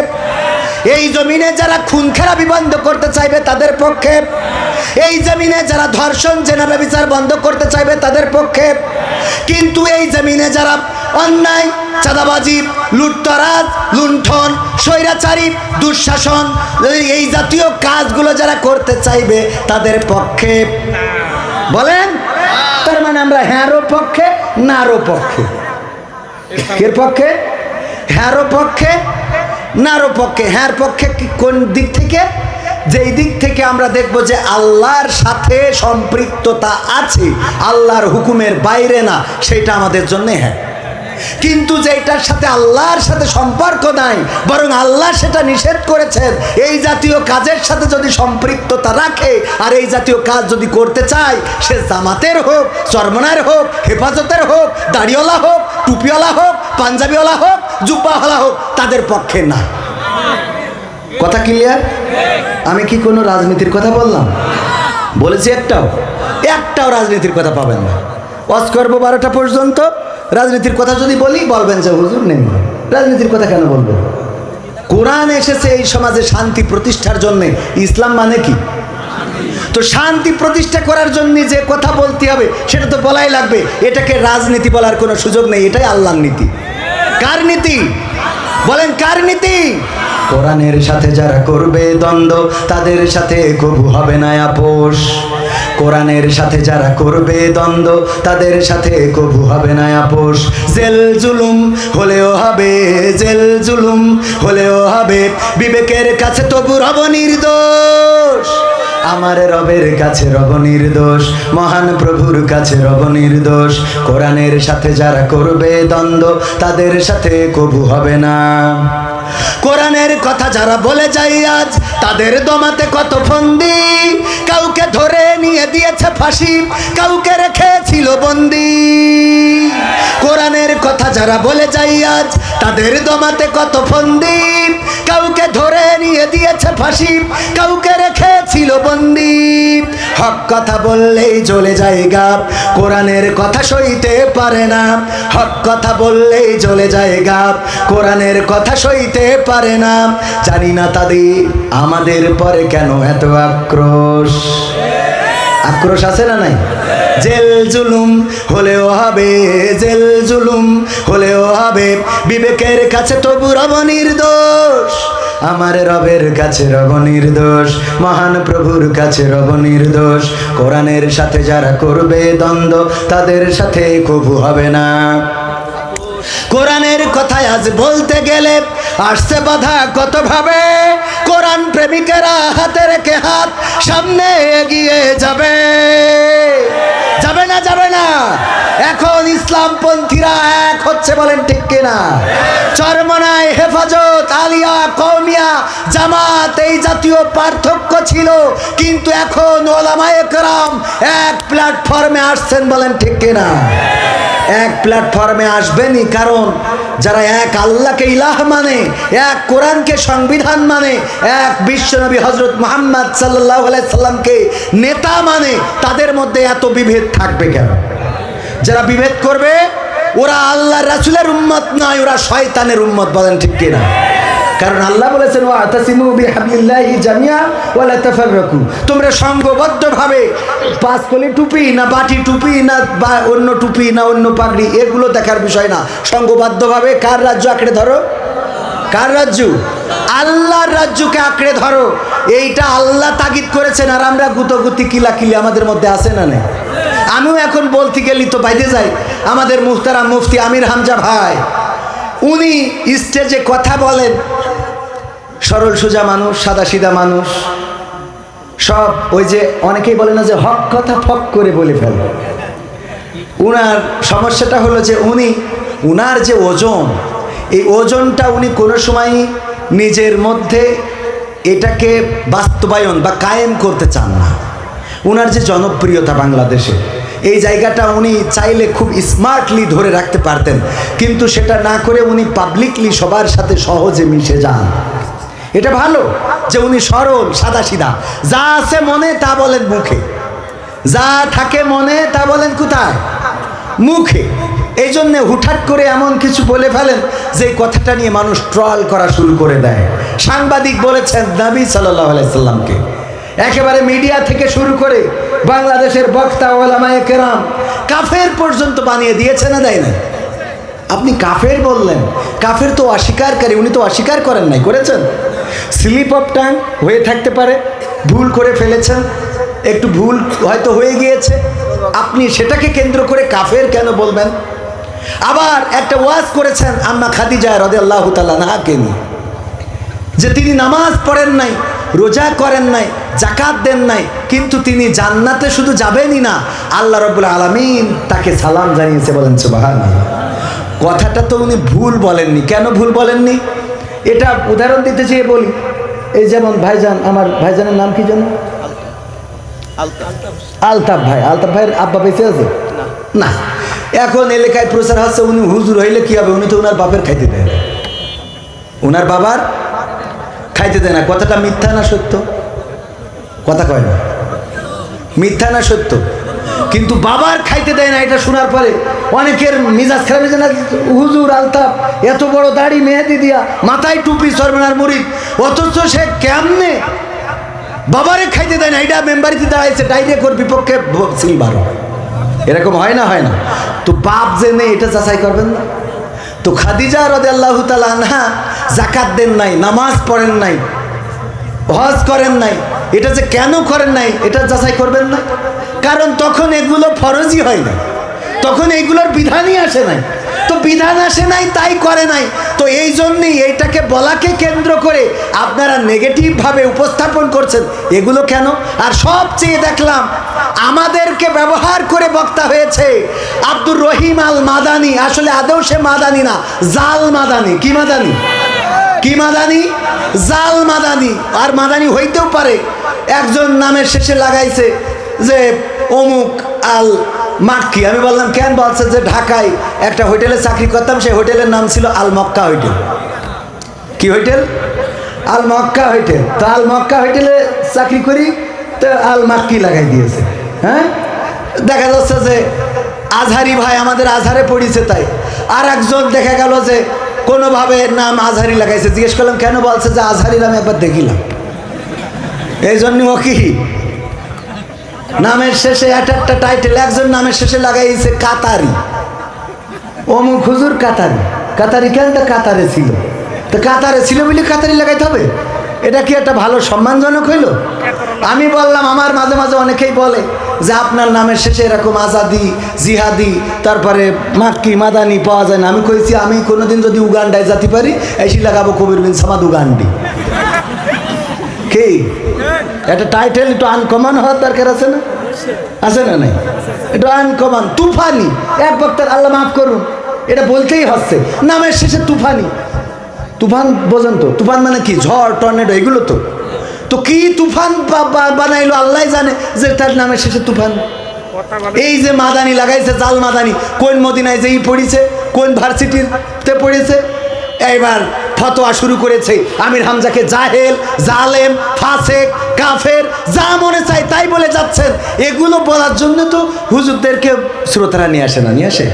এই জমিনে যারা খুন খারাপি বন্ধ করতে চাইবে তাদের পক্ষে। এই জমিনে যারা ধর্ষণ জেনা ব্যভিচার বন্ধ করতে চাইবে তাদের পক্ষে। কিন্তু এই জমিনে যারা অন্যায়, চাঁদাবাজি, লুটতরাজ, লুণ্ঠন, স্বৈরাচারী, দুঃশাসন, এই জাতীয় কাজগুলো যারা করতে চাইবে তাদের পক্ষে। বলেন, তার মানে আমরা হ্যাঁরও পক্ষে নারও পক্ষে। এর পক্ষে? হ্যাঁরও পক্ষে নারও পক্ষে। হ্যাঁ পক্ষে কোন দিক থেকে? যেই দিক থেকে আমরা দেখব যে আল্লাহর সাথে সম্পৃক্ততা আছে, আল্লাহর হুকুমের বাইরে না, সেটা আমাদের জন্য হ্যাঁ। কিন্তু যেটার সাথে আল্লাহর সাথে সম্পর্ক নাই, বরং আল্লাহ সেটা নিষেধ করেছেন, এই জাতীয় কাজের সাথে যদি সম্পৃক্ততা রাখে আর এই জাতীয় কাজ যদি করতে চায়, সে জামাতের হোক, চরমনার হোক, হেফাজতের হোক, দাড়িওয়ালা হোক, টুপিওয়ালা হোক, পাঞ্জাবিওয়ালা হোক, জুব্বাওয়ালা হোক, তাদের পক্ষে না। কথা ক্লিয়ার? আমি কি কোনো রাজনীতির কথা বললাম? বলেছি একটাও রাজনীতির কথা পাবেন না। ওয়াজ করবো 12টা পর্যন্ত, রাজনীতির কথা যদি বলি বলবেন যে হুজুর নেই, রাজনীতির কথা কেন বলবো? কোরআন এসেছে এই সমাজে শান্তি প্রতিষ্ঠার জন্য। ইসলাম মানে কি? তো শান্তি প্রতিষ্ঠা করার জন্য যে কথা বলতে হবে সেটা তো বলাই লাগবে। এটাকে রাজনীতি বলার কোনো সুযোগ নেই, এটাই আল্লাহর নীতি। কার নীতি? বলেন কার নীতি? কোরআনের সাথে যারা করবে দ্বন্দ্ব, তাদের সাথে কবু হবে না আপোষ। কোরআনের সাথে যারা করবে দ্বন্দ্ব, তাদের সাথে কবু হবে না আপোষ। জেল জুলুম হলেও হবে, জেল জুলুম হলেও হবে, বিবেকের কাছে তবু রব নির্দোষ। আমার রবের কাছে রব নির্দোষ, মহান প্রভুর কাছে রব নির্দোষ। কোরআনের সাথে যারা করবে দ্বন্দ্ব, তাদের সাথে কবু হবে না। কোরআনের কথা যারা বলে যায় আজ, তাদের দমাতে কত ফন্দি। কাউকে ধরে নিয়ে দিয়েছে ফাঁসি, কাউকে রেখেছিল বন্দি। কোরআনের কথা যারা বলে যায় আজ, তাদের দমাতে কত ফন্দি। কাউকে ধরে নিয়ে দিয়েছে ফাঁসি, কাউকে রেখেছিল বন্দি। হক কথা বললেই জ্বলে যায় গাব, কোরআনের কথা সইতে পারে না। হক কথা বললেই জ্বলে যায় গাব, কোরআনের কথা সইতে পারে না। জানি না তাদের আমাদের পরে কেন এত আক্রোশ। আক্রোশ আছে না নাই? জেল জুলুম হলেও হবে, জেল জুলুম হলেও হবে, বিবেকের কাছে তবু রব নির্দোষ। আমার রবের কাছে রব নির্দোষ, মহান প্রভুর কাছে রব নির্দোষ। কোরআনের সাথে যারা করবে দ্বন্দ্ব, তাদের সাথে কবু হবে না। কোরআনের কথা আজ বলতে গেলে আসছে বাধা কত ভাবে। কোরআন প্রেমিকেরা হাতে রেখে হাত সামনে এগিয়ে যাবে, যাবে না? যাবে না? এখন ইসলামপন্থীরা এক হচ্ছে, বলেন ঠিক কিনা? চরমনায়, হেফাজত, আলিয়া, কওমিয়া, জামাত, এই জাতীয় পার্থক্য ছিল, কিন্তু এখন ওলামায়ে কেরাম এক প্ল্যাটফর্মে আসছেন, বলেন ঠিক কিনা? এক প্ল্যাটফর্মে আসবেনই, কারণ যারা এক আল্লাহকে ইলাহ মানে, এক কোরআনকে সংবিধান মানে, এক বিশ্বনবী হযরত মুহাম্মদ সাল্লাল্লাহু আলাইহি সাল্লামকে নেতা মানে, তাদের মধ্যে এত বিভেদ থাকবে কেন? যারা বিভেদ করবে ওরা আল্লাহর রাসূলের উম্মত নয়, ওরা শয়তানের উম্মত, বলেন ঠিক কিনা? কারণ আল্লাহ বলেছেন ওয়াতাসিমু বিহাবলিল্লাহি জামিআ ওয়া লা তাফাররাকু, তোমরা সংঘবদ্ধভাবে পাঁচকলি টুপি না বাটি টুপি না বা অন্য টুপি না অন্য পাগড়ি এগুলো দেখার বিষয় না, সংঘবদ্ধভাবে কার রাজ্য আঁকড়ে ধরো? কার রাজ্য? আল্লাহর রাজ্যকে আঁকড়ে ধরো। এইটা আল্লাহ তাগিদ করেছেন, আর আমরা গুতগুতি কিলাকিলি আমাদের মধ্যে আছে না নেই? আমিও এখন বলতে গেলি তো বাইরে যাই। আমাদের মুহতারাম মুফতি আমির হামজা ভাই, উনি স্টেজে কথা বলেন, সরল সোজা মানুষ, সাদা সিধা মানুষ, সব ওই যে অনেকেই বলে না যে হক কথা ফক করে বলে ফেলে। উনার সমস্যাটা হলো যে উনার যে ওজন, এই ওজনটা উনি কোনো সময় নিজের মধ্যে এটাকে বাস্তবায়ন বা কায়েম করতে চান না। উনার যে জনপ্রিয়তা বাংলাদেশে, এই জায়গাটা উনি চাইলে খুব স্মার্টলি ধরে রাখতে পারতেন, কিন্তু সেটা না করে উনি পাবলিকলি সবার সাথে সহজে মিশে যান। এটা ভালো যে উনি সরল সাদা সিধা, যা আছে মনে তা বলেন মুখে, যা থাকে মনে তা বলেন কোথায়? মুখে। এই জন্যে হুটহাট করে এমন কিছু বলে ফেলেন যে কথাটা নিয়ে মানুষ ট্রল করা শুরু করে দেয়। সাংবাদিক বলেছেন নবী সাল্লাল্লাহু আলাইহি সাল্লামকে, একেবারে মিডিয়া থেকে শুরু করে বাংলাদেশের বক্তা ওলামায়ে কেরাম কাফের পর্যন্ত বানিয়ে দিয়েছে না, দেয় না? আপনি কাফের বললেন, কাফের তো অস্বীকারী, উনি তো অস্বীকার করেন নাই, করেছেন? স্লিপ অফ টাং হয়ে থাকতে পারে, ভুল করে ফেলেছেন, একটু ভুল হয়তো হয়ে গিয়েছে, আপনি সেটাকে কেন্দ্র করে কাফের কেন বলবেন? আবার একটা ওয়াজ করেছেন আম্মা খাদিজা রাদিয়াল্লাহু তাআলা আনহাকে নিয়ে, যে তিনি নামাজ পড়েন নাই, রোজা করেন নাই, জাকাত দেন নাই, কিন্তু তিনি জান্নাতে শুধু যাবেনই না, আল্লাহ রাব্বুল আলামিন তাকে সালাম জানিয়েছে। বলেন সুবহানাল্লাহ। কথাটা তো উনি ভুল বলেননি। কেন ভুল বলেননি? এটা উদাহরণ দিতে চেয়ে বলি। এই যেমন ভাইজান, আমার ভাইজানের নাম কি জানো? আলতাফ ভাই। আলতাফ ভাইয়ের আব্বা বেঁচে আছে না? এখন এলাকায় প্রচার হচ্ছে উনি হুজুর হইলে কি হবে, উনি তো ওনার বাপের খাইতে দেয় না, ওনার বাবার খাইতে দেয় না। কথাটা মিথ্যা না সত্য? কথা কয় না, মিথ্যা না সত্য? কিন্তু বাবার খাইতে দেয় না, এটা শোনার পরে অনেকের মিজাজ খারাপ হয়েছে না, হুজুর আলতাফ এত বড় দাড়ি মেহেদি দিয়া, মাথায় টুপি, সরবনার মুরিদ, অথচ সে কেমনে বাবারে খাইতে দেয় না, এটা মেম্বারিতে দাঁড়াইছে, ডাইরেক্ট ওর বিপক্ষে সিলবার। এরকম হয় না? হয় না? তো বাপ যে নেই এটা যাচাই করবেন না? তো খাদিজা রাদিয়াল্লাহু তাআলা আনহা যাকাত দেন নাই, নামাজ পড়েন নাই, হজ করেন নাই, এটা যে কেন করেন নাই এটা যাচাই করবেন না? কারণ তখন এগুলো ফরজই হয় না, তখন এইগুলোর বিধানই আসে নাই। তো বিধান আসে নাই তাই করে নাই। তো এই জন্যই এইটাকে বলাকে কেন্দ্র করে আপনারা নেগেটিভভাবে উপস্থাপন করছেন। এগুলো কেন? আর সবচেয়ে দেখলাম আমাদেরকে ব্যবহার করে বক্তা হয়েছে আব্দুর রহিম আল মাদানি। আসলে আদৌ সে মাদানি না, জাল মাদানি। কি মাদানি? কি মাদানি? জাল মাদানি। আর মাদানি হইতেও পারে, একজন নামের শেষে লাগাইছে যে অমুক আল মাক্কি। আমি বললাম কেন? বলছে যে ঢাকায় একটা হোটেলে চাকরি করতাম, সেই হোটেলের নাম ছিল আল মক্কা হোটেল। কি হোটেল? আল মক্কা হোটেল। তো আল মক্কা হোটেলে চাকরি করি, তো আল মাক্কি লাগাই দিয়েছে। হ্যাঁ, দেখা যাচ্ছে যে আজহারি ভাই আমাদের আজহারে পড়িছে, তাই আর একজন দেখা গেল যে কোনোভাবে নাম আজহারি লাগাইছে। জিজ্ঞেস করলাম কেন? বলছে যে আজহারির আমি একবার দেখিলাম, এই জন্য ও কি নামের শেষে একটা টাইটেল, একজন নামের শেষে লাগাইছে কাতারি, অমুক হুজুর কাতারি। কাতারি কেন? তো কাতারে ছিল, তো কাতারে ছিল বলে কাতারি লাগাইতে হবে? এটা কি একটা ভালো সম্মানজনক হইল? আমি বললাম আমার মাঝে মাঝে অনেকেই বলে যে আপনার নামের শেষে এরকম আজাদি, জিহাদি, তারপরে মাক্কি, মাদানি পাওয়া যায় না। আমি কইছি আমি কোনোদিন যদি উগান্ডায় যেতে পারি, এসি লাগাবো কবির বিন সামাদ উগান্ডি। কি একটা টাইটেল একটু আনকমন হওয়ার দরকার আছে না? আছে না? নাই, একটু আনকমন। তুফানি এক বক্তার, আল্লাহ মাফ করুন, এটা বলতেই হচ্ছে নামের শেষে তুফানি। তুফান বোঝেন তো? তুফান মানে কি? ঝড়, টর্নেডো, এগুলো তো। তো কি তুফান বানাইলো আল্লাহ জানে, যে তার নামের শেষে তুফান। এই যে মাদানি লাগাইছে, জাল মাদানি, কোন মদিনায় যে পড়িছে, কোন ভার্সিটিতে পড়েছে, এইবার ফতোয়া শুরু করেছে আমির হামজাকে জাহেল, জালেম, ফাসেক, কাফের, যা মনে চায় তাই বলে যাচ্ছেন। এগুলো বলার জন্য তো হুজুরদেরকে শ্রোতারা নিয়ে আসে না? নিয়ে আসে।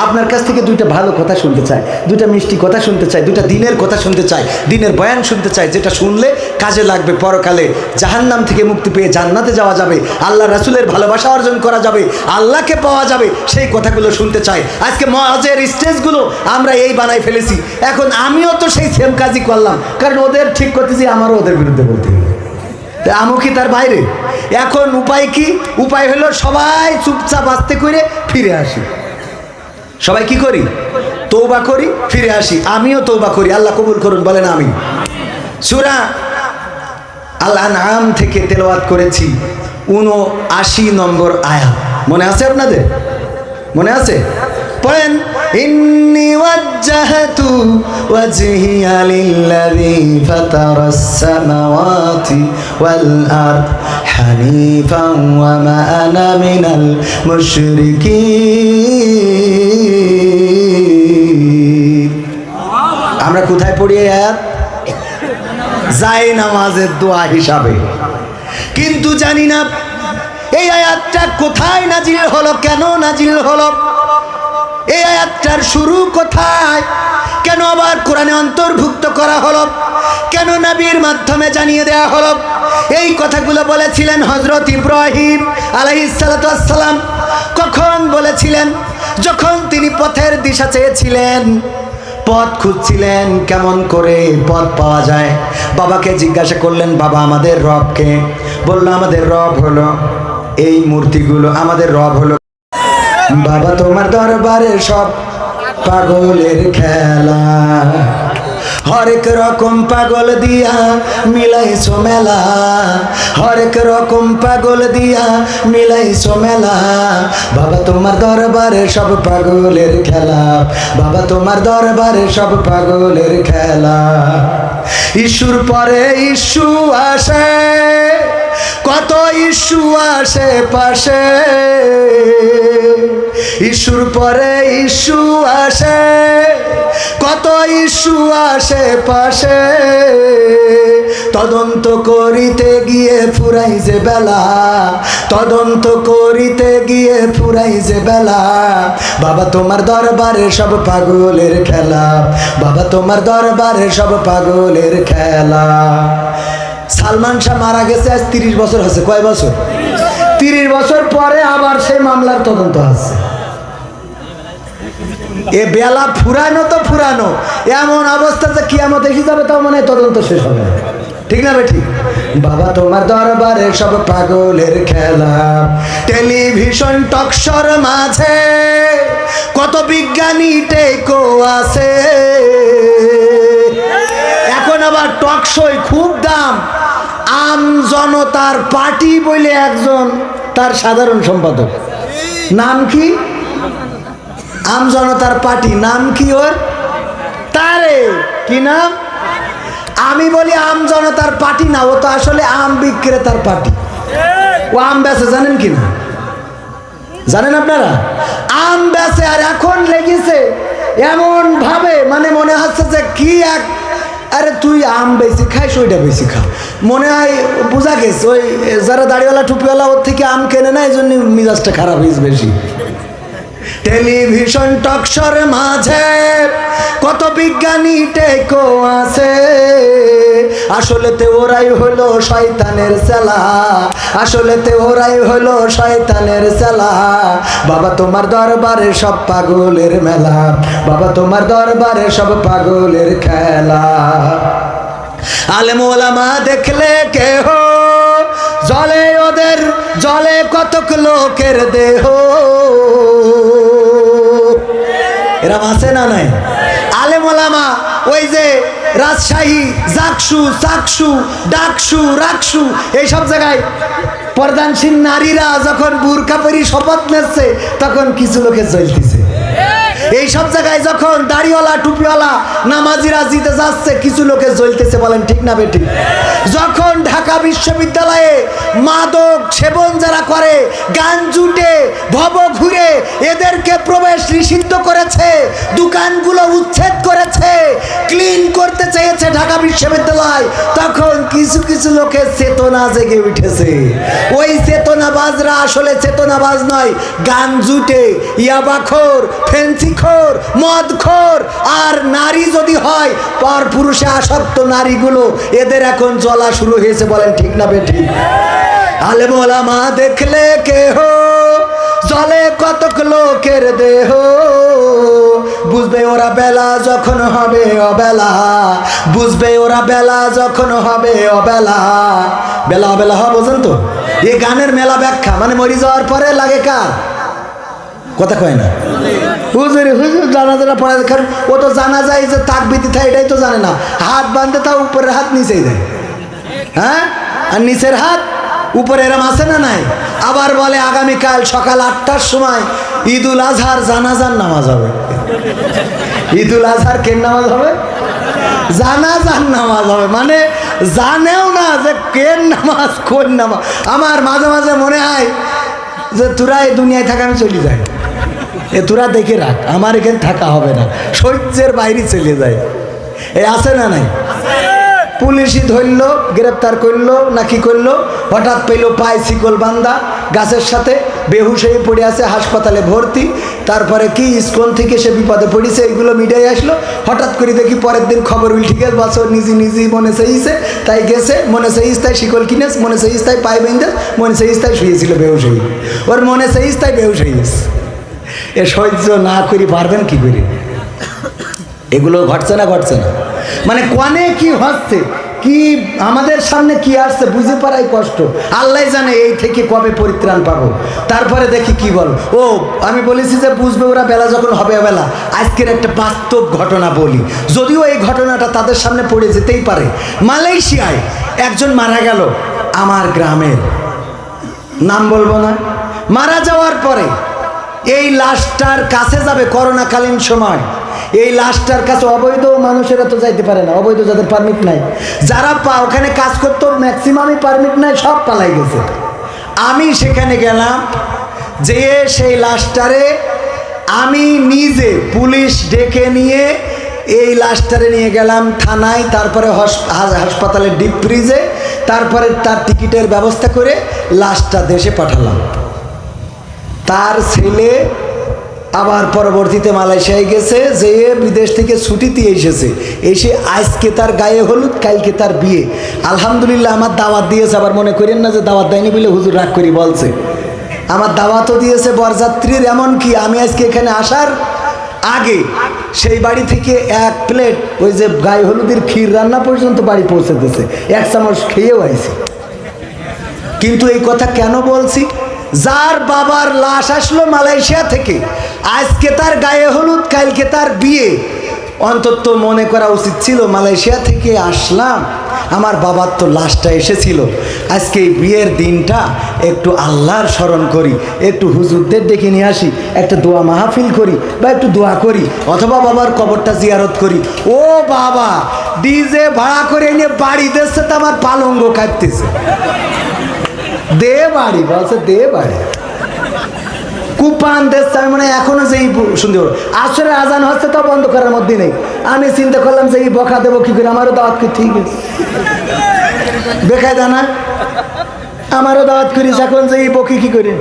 আপনার কাছ থেকে দুইটা ভালো কথা শুনতে চাই, দুইটা মিষ্টি কথা শুনতে চাই, দুইটা দিনের কথা শুনতে চাই, দিনের বয়ান শুনতে চাই, যেটা শুনলে কাজে লাগবে, পরকালে জাহান্নাম থেকে মুক্তি পেয়ে জান্নাতে যাওয়া যাবে, আল্লাহ রাসূলের ভালোবাসা অর্জন করা যাবে, আল্লাহকে পাওয়া যাবে, সেই কথাগুলো শুনতে চাই। আজকে মজের স্টেজগুলো আমরা এই বানাই ফেলেছি। এখন আমিও তো সেই সেম কাজই করলাম, কারণ ওদের ঠিক করতেছি, আমারও ওদের বিরুদ্ধে বলতে হবে। আমও কি তার বাইরে? এখন উপায় কি? উপায় হলো সবাই চুপচাপ আস্তে করে ফিরে আসি। সবাই কি করি? তওবা করি, ফিরে আসি। আমিও তওবা করি, আল্লাহ কবুল করুন, বলেন আমিন। সূরা আল আনআম থেকে তেলাওয়াত করেছি ৭৯ নম্বর আয়াত, মনে আছে আপনাদের? মনে আছে? পড়েন, ইন্নী ওয়াজ্জাহতু ওয়াজহিয়া লিল্লাযী ফাতারাস সামাওয়াতি ওয়াল আরদ হানিফান ওয়া মা আনা মিনাল মুশরিকিন। আমরা কোথায় পড়ি এই আয়াত? যায় নামাজের দোয়া হিসাবে। কিন্তু জানি না এই আয়াতটা কোথায় নাজিল হলো, কেন নাজিল হলো, এই আয়াতটার শুরু কোথায়, কেন আবার কোরআনে অন্তর্ভুক্ত করা হলো, কেন নবীর মাধ্যমে জানিয়ে দেওয়া হলো। এই কথাগুলো বলেছিলেন হযরত ইব্রাহিম আলাইহিস সালাতু ওয়াস সালাম। কখন বলেছিলেন? যখন তিনি পথের দিশা চেয়েছিলেন, পথ খুঁজছিলেন, কেমন করে পথ পাওয়া যায়। বাবাকে জিজ্ঞাসা করলেন, বাবা আমাদের রবকে? বলল আমাদের রব হলো এই মূর্তিগুলো, আমাদের রব হলো। বাবা তোমার দরবারে সব পাগলের খেলা, হরেক রকম পাগল দিয়া মিলাইছো মেলা, হরেক রকম পাগল দিয়া মিলাইছো মেলা। বাবা তোমার দরবারে সব পাগলের খেলা, বাবা তোমার দরবারে সব পাগলের খেলা। ইস্যুর পরে ইস্যু আসে, কত ইস্যু আসে পাশে, ইস্যুর পরে ইস্যু আসে, কত ইস্যু আসে পাশে। তদন্ত করিতে গিয়ে ফুরাই যে বেলা, তদন্ত করিতে গিয়ে ফুরাই যে বেলা। বাবা তোমার দরবারে সব পাগলের খেলা, বাবা তোমার দরবারে সব পাগলের খেলা। সালমান শাহ মারা গেছে আজ 30 বছর হয়েছে। কয় বছর? 30 বছর পরে আবার সেই মামলার তদন্ত আছে। এ বেলা ফুরানো তো ফুরানো, এমন অবস্থা যে কিয়ামত এসে যাবে, তাও মনে হয় তদন্ত শেষ হবে, ঠিক না বেঠি? বাবা তোমার দরবারে সব পাগলের খেলা। টেলিভিশন টকশোর মাঝে কত বিজ্ঞানী টেকো আছে, এখন আবার টকশোয় খুব দাম। আম জনতার পার্টি বলে একজন, তার সাধারণ সম্পাদক, নাম কি? আম জনতার পার্টি, নাম কি ওর? তারে কি নাম? আমি বলি আম জনতার পার্টি না, ও তো আসলে আম বিক্রেতার পার্টি। ও আম বেচে, জানেন কি না? জানেন আপনারা? আম বেচে, আর এখন লেগেছে এমন ভাবে, মানে মনে হচ্ছে যে কি এক, আরে তুই আম বেশি খাইস, ওইটা বেশি খা। মনে হয় বোঝা গেছে ওই যারা দাড়িওয়ালা টুপিওয়ালা ওর থেকে আম কেনে না, এই জন্য মিজাজটা খারাপ হয়েছে বেশি। টেলিভিশন টকশোর মাঝে কত বিজ্ঞানী টেকো আছে, আসলেতে ওরাই হলো শয়তানের চেলা, আসলেতে ওরাই হলো শয়তানের চেলা। বাবা তোমার দরবারে সব পাগলের মেলা, বাবা তোমার দরবারে সব পাগলের খেলা। আলেম ওলামা দেখলে কেহ জলে, ওদের জলে কতক লোকের দেহ। এরম আছে না নাই? আলেম ওলামা ওই যে রাজশাহী, জাকসু, চাকসু, ডাকসু, রাকসু, এইসব জায়গায় প্রধানশীল নারীরা যখন বুরকা পরি শপথ নিচ্ছে, তখন কিছু লোকে জ্বলতেছে। এই সব জায়গায় যখন দাড়িওয়ালা টুপিওয়ালা নামাজিরা জিতে যাচ্ছে, কিছু লোকে জ্বলতেছে, বলেন ঠিক না বেঠিক? যখন ঢাকা বিশ্ববিদ্যালয়ে মাদক সেবন যারা করে, গান জুটে, ভব ঘুরে, এদেরকে প্রবেশ নিষিদ্ধ করেছে, দোকানগুলো উচ্ছেদ করেছে, ক্লিন করতে চেয়েছে ঢাকা বিশ্ববিদ্যালয়, তখন কিছু কিছু লোকের চেতনা জেগে উঠেছে। ওই চেতনাবাজরা আসলে চেতনাবাজ নয়, গান জুটে, ইয়াবাখোর, ফেন্সিখোর, মদখোর আর নারী যদি হয় পর পুরুষে আসক্ত নারীগুলো, এদের এখন জ্বলা শুরু হয়েছে, বলেন ঠিক না বেঠিক? আলেম ওলামা দেখলে কেহ জলে কতক লোকের দেহ, বুঝবে ওরা বেলা যখন হবে অবেলা, বুঝবে ওরা বেলা যখন হবে অবেলা। বেলা অবেলা হওয়া বোঝেন তো? এই গানের মেলা ব্যাখ্যা, মানে মরি যাওয়ার পরে লাগে কার কথা কয় না? হুজুর হুজুর জানাজারা পড়া, কারণ ও তো জানা যায় যে তাকবীর থাকে, এটাই তো জানে না। হাত বাঁধতে তাও উপরের হাত নিচেই দেয়, হ্যাঁ, আর নিচের হাত উপরে, এরম আছে না নাই? আবার বলে আগামীকাল সকাল 8টার সময় ঈদুল আজহার জানাজার নামাজ হবে। ঈদুল আজহার কেন নামাজ হবে? জানাজার নামাজ হবে, মানে জানেও না যে কেন নামাজ কোন নামাজ। আমার মাঝে মাঝে মনে হয় যে তোরা এই দুনিয়ায় থাকা, আমি চলে যাই, এ তোরা দেখে রাখ, আমার এখানে থাকা হবে না, সহ্যের বাইরে চলে যায়। এই আছে না নাই? পুলিশই ধরলো, গ্রেপ্তার করলো না কি করলো, হঠাৎ পেলো পায়ে শিকল বান্ধা, গাছের সাথে বেহুশ হয়ে পড়ে আছে, হাসপাতালে ভর্তি। তারপরে কি ইস্কন থেকে সে বিপদে পড়েছে, এইগুলো মিডিয়ায় আসলো। হঠাৎ করে দেখি পরের দিন খবর উল্টে গেছে, বছর নিজেই মনে চাইছে তাই গেছে, মনে চাইছে তাই শিকল কিনেছে, মনে চাইছে তাই পায়ে বেঁধে, মনে চাইছে তাই শুয়েছিল বেহুশ হয়ে, ওর মনে চাইছে তাই বেহুশ হয়ে গেছে। এ সহ্য না করি পারবেন কি করে? এগুলো ঘটছে না ঘটছে না, মানে কনে কি হচ্ছে, কি আমাদের সামনে কি আসছে বুঝে পারাই কষ্ট। আল্লাহ জানে এই থেকে কবে পরিত্রাণ পাবো। তারপরে দেখি কি বল। ও আমি বলেছি যে বুঝবে ওরা বেলা যখন হবে বেলা। আজকের একটা বাস্তব ঘটনা বলি, যদিও এই ঘটনাটা তাদের সামনে পড়ে যেতেই পারে। মালয়েশিয়ায় একজন মারা গেল, আমার গ্রামের, নাম বলবো না। মারা যাওয়ার পরে এই লাশটার কাছে যাবে, করোনাকালীন সময় এই লাশটার কাছে অবৈধ মানুষেরা তো যাইতে পারে না, অবৈধ যাদের পারমিট নাই, যারা ওখানে কাজ করতো ম্যাক্সিমামই পারমিট নাই, সব পালাই গেছে। আমি সেখানে গেলাম, যেয়ে সেই লাশটারে আমি নিজে পুলিশ ডেকে নিয়ে এই লাশটারে নিয়ে গেলাম থানায়, তারপরে হাসপাতালে ডিপ ফ্রিজে, তারপরে তার টিকিটের ব্যবস্থা করে লাশটা দেশে পাঠালাম। তার ছেলে আবার পরবর্তীতে মালয়েশিয়ায় গেছে, যে বিদেশ থেকে ছুটিতে এসেছে, এসে আজকে তার গায়ে হলুদ, কালকে তার বিয়ে। আলহামদুলিল্লাহ আমার দাওয়াত দিয়েছে, আবার মনে করেন না যে দাওয়াত দেয়নি বলে হুজুর রাগ করি বলছে। আমার দাওয়াতও দিয়েছে বরযাত্রীর, এমনকি আমি আজকে এখানে আসার আগে সেই বাড়ি থেকে 1 প্লেট ওই যে গায়ে হলুদের ক্ষীর রান্না পর্যন্ত বাড়ি পৌঁছে দিয়েছে, 1 চামচ খেয়েও আইছি। কিন্তু এই কথা কেন বলছি? যার বাবার লাশ আসলো মালয়েশিয়া থেকে, আজকে তার গায়ে হলুদ, কালকে তার বিয়ে, অন্তত মনে করা উচিত ছিল মালয়েশিয়া থেকে আসলাম, আমার বাবার তো লাশটা এসেছিল, আজকে এই বিয়ের দিনটা একটু আল্লাহর স্মরণ করি, একটু হুজুরদের ডেকে নিয়ে আসি, একটা দোয়া মাহফিল করি বা একটু দোয়া করি, অথবা বাবার কবরটা জিয়ারত করি। ও বাবা, ডিজে ভাড়া করে এনে বাড়ি দিচ্ছে, তো আমার পালঙ্গ কাটতেছে। দে বাড়ি বলছে, দে বাড়ি কুপান দেখছে। আমি মনে হয় এখনো যেই সুন্দর আসলে আজান হচ্ছে, তা বন্ধ করার মধ্যে নেই। আমি চিন্তা করলাম যে এই বকা দেবো কি করে, আমারও দাওয়াত করি, ঠিক আছে বেকায়দা না, আমারও দাওয়াত করিস, এখন যে এই বকি কি করে।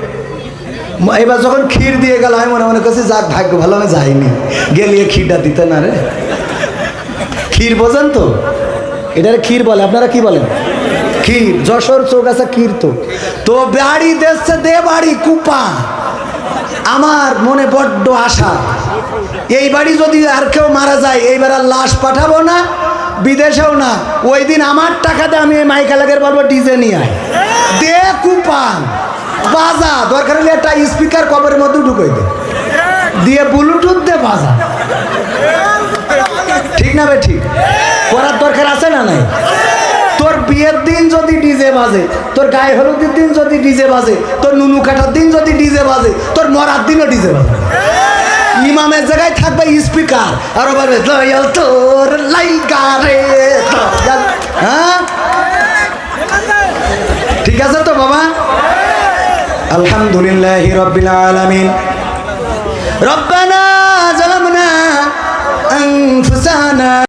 এবার যখন ক্ষীর দিয়ে গেল, আমি মনে মনে করছি যাক ভাগ্য ভালো, আমি যাইনি, গেলিয়ে ক্ষীরটা দিতে না রে। ক্ষীর বোঝেন তো, এটার ক্ষীর বলে, আপনারা কি বলেন? ক্ষীর, যশোর চৌগাছা ক্ষীর। তো বাড়ি দেখছে, দে বাড়ি কুপা। আমার মনে বড্ড আশা, এই বাড়ি যদি আর কেউ মারা যায়, এইবার আর লাশ পাঠাবো না, বিদেশেও না, ওই দিন আমার টাকাতে আমি এই মাইকালাগের বলবো ডিজে নিয়ে আয়, দে কুপান বাজা, দরকার হলে একটা স্পিকার কবরের মধ্যে ঢুকাই দে, দিয়ে ব্লুটুথ দে বাজা। ঠিক না বে ঠিক? করার দরকার আছে না নাই? তোর বিয়ের দিন যদি ডিজে বাজে, তোর গায়ে হলুদের দিন যদি ডিজে বাজে, তোর নুনু কাটার দিন যদি ডিজে বাজে, তোর মরার দিনও ডিজে বাজে। ইমামের জায়গায় থাকবে স্পিকার আর বলবে দয়াল তোর লাইগা রে দয়াল। হ্যাঁ ঠিক আছে তো বাবা। আলহামদুলিল্লাহি রাব্বিল আলামিন। রব্বানা যালামনা আনফুসানা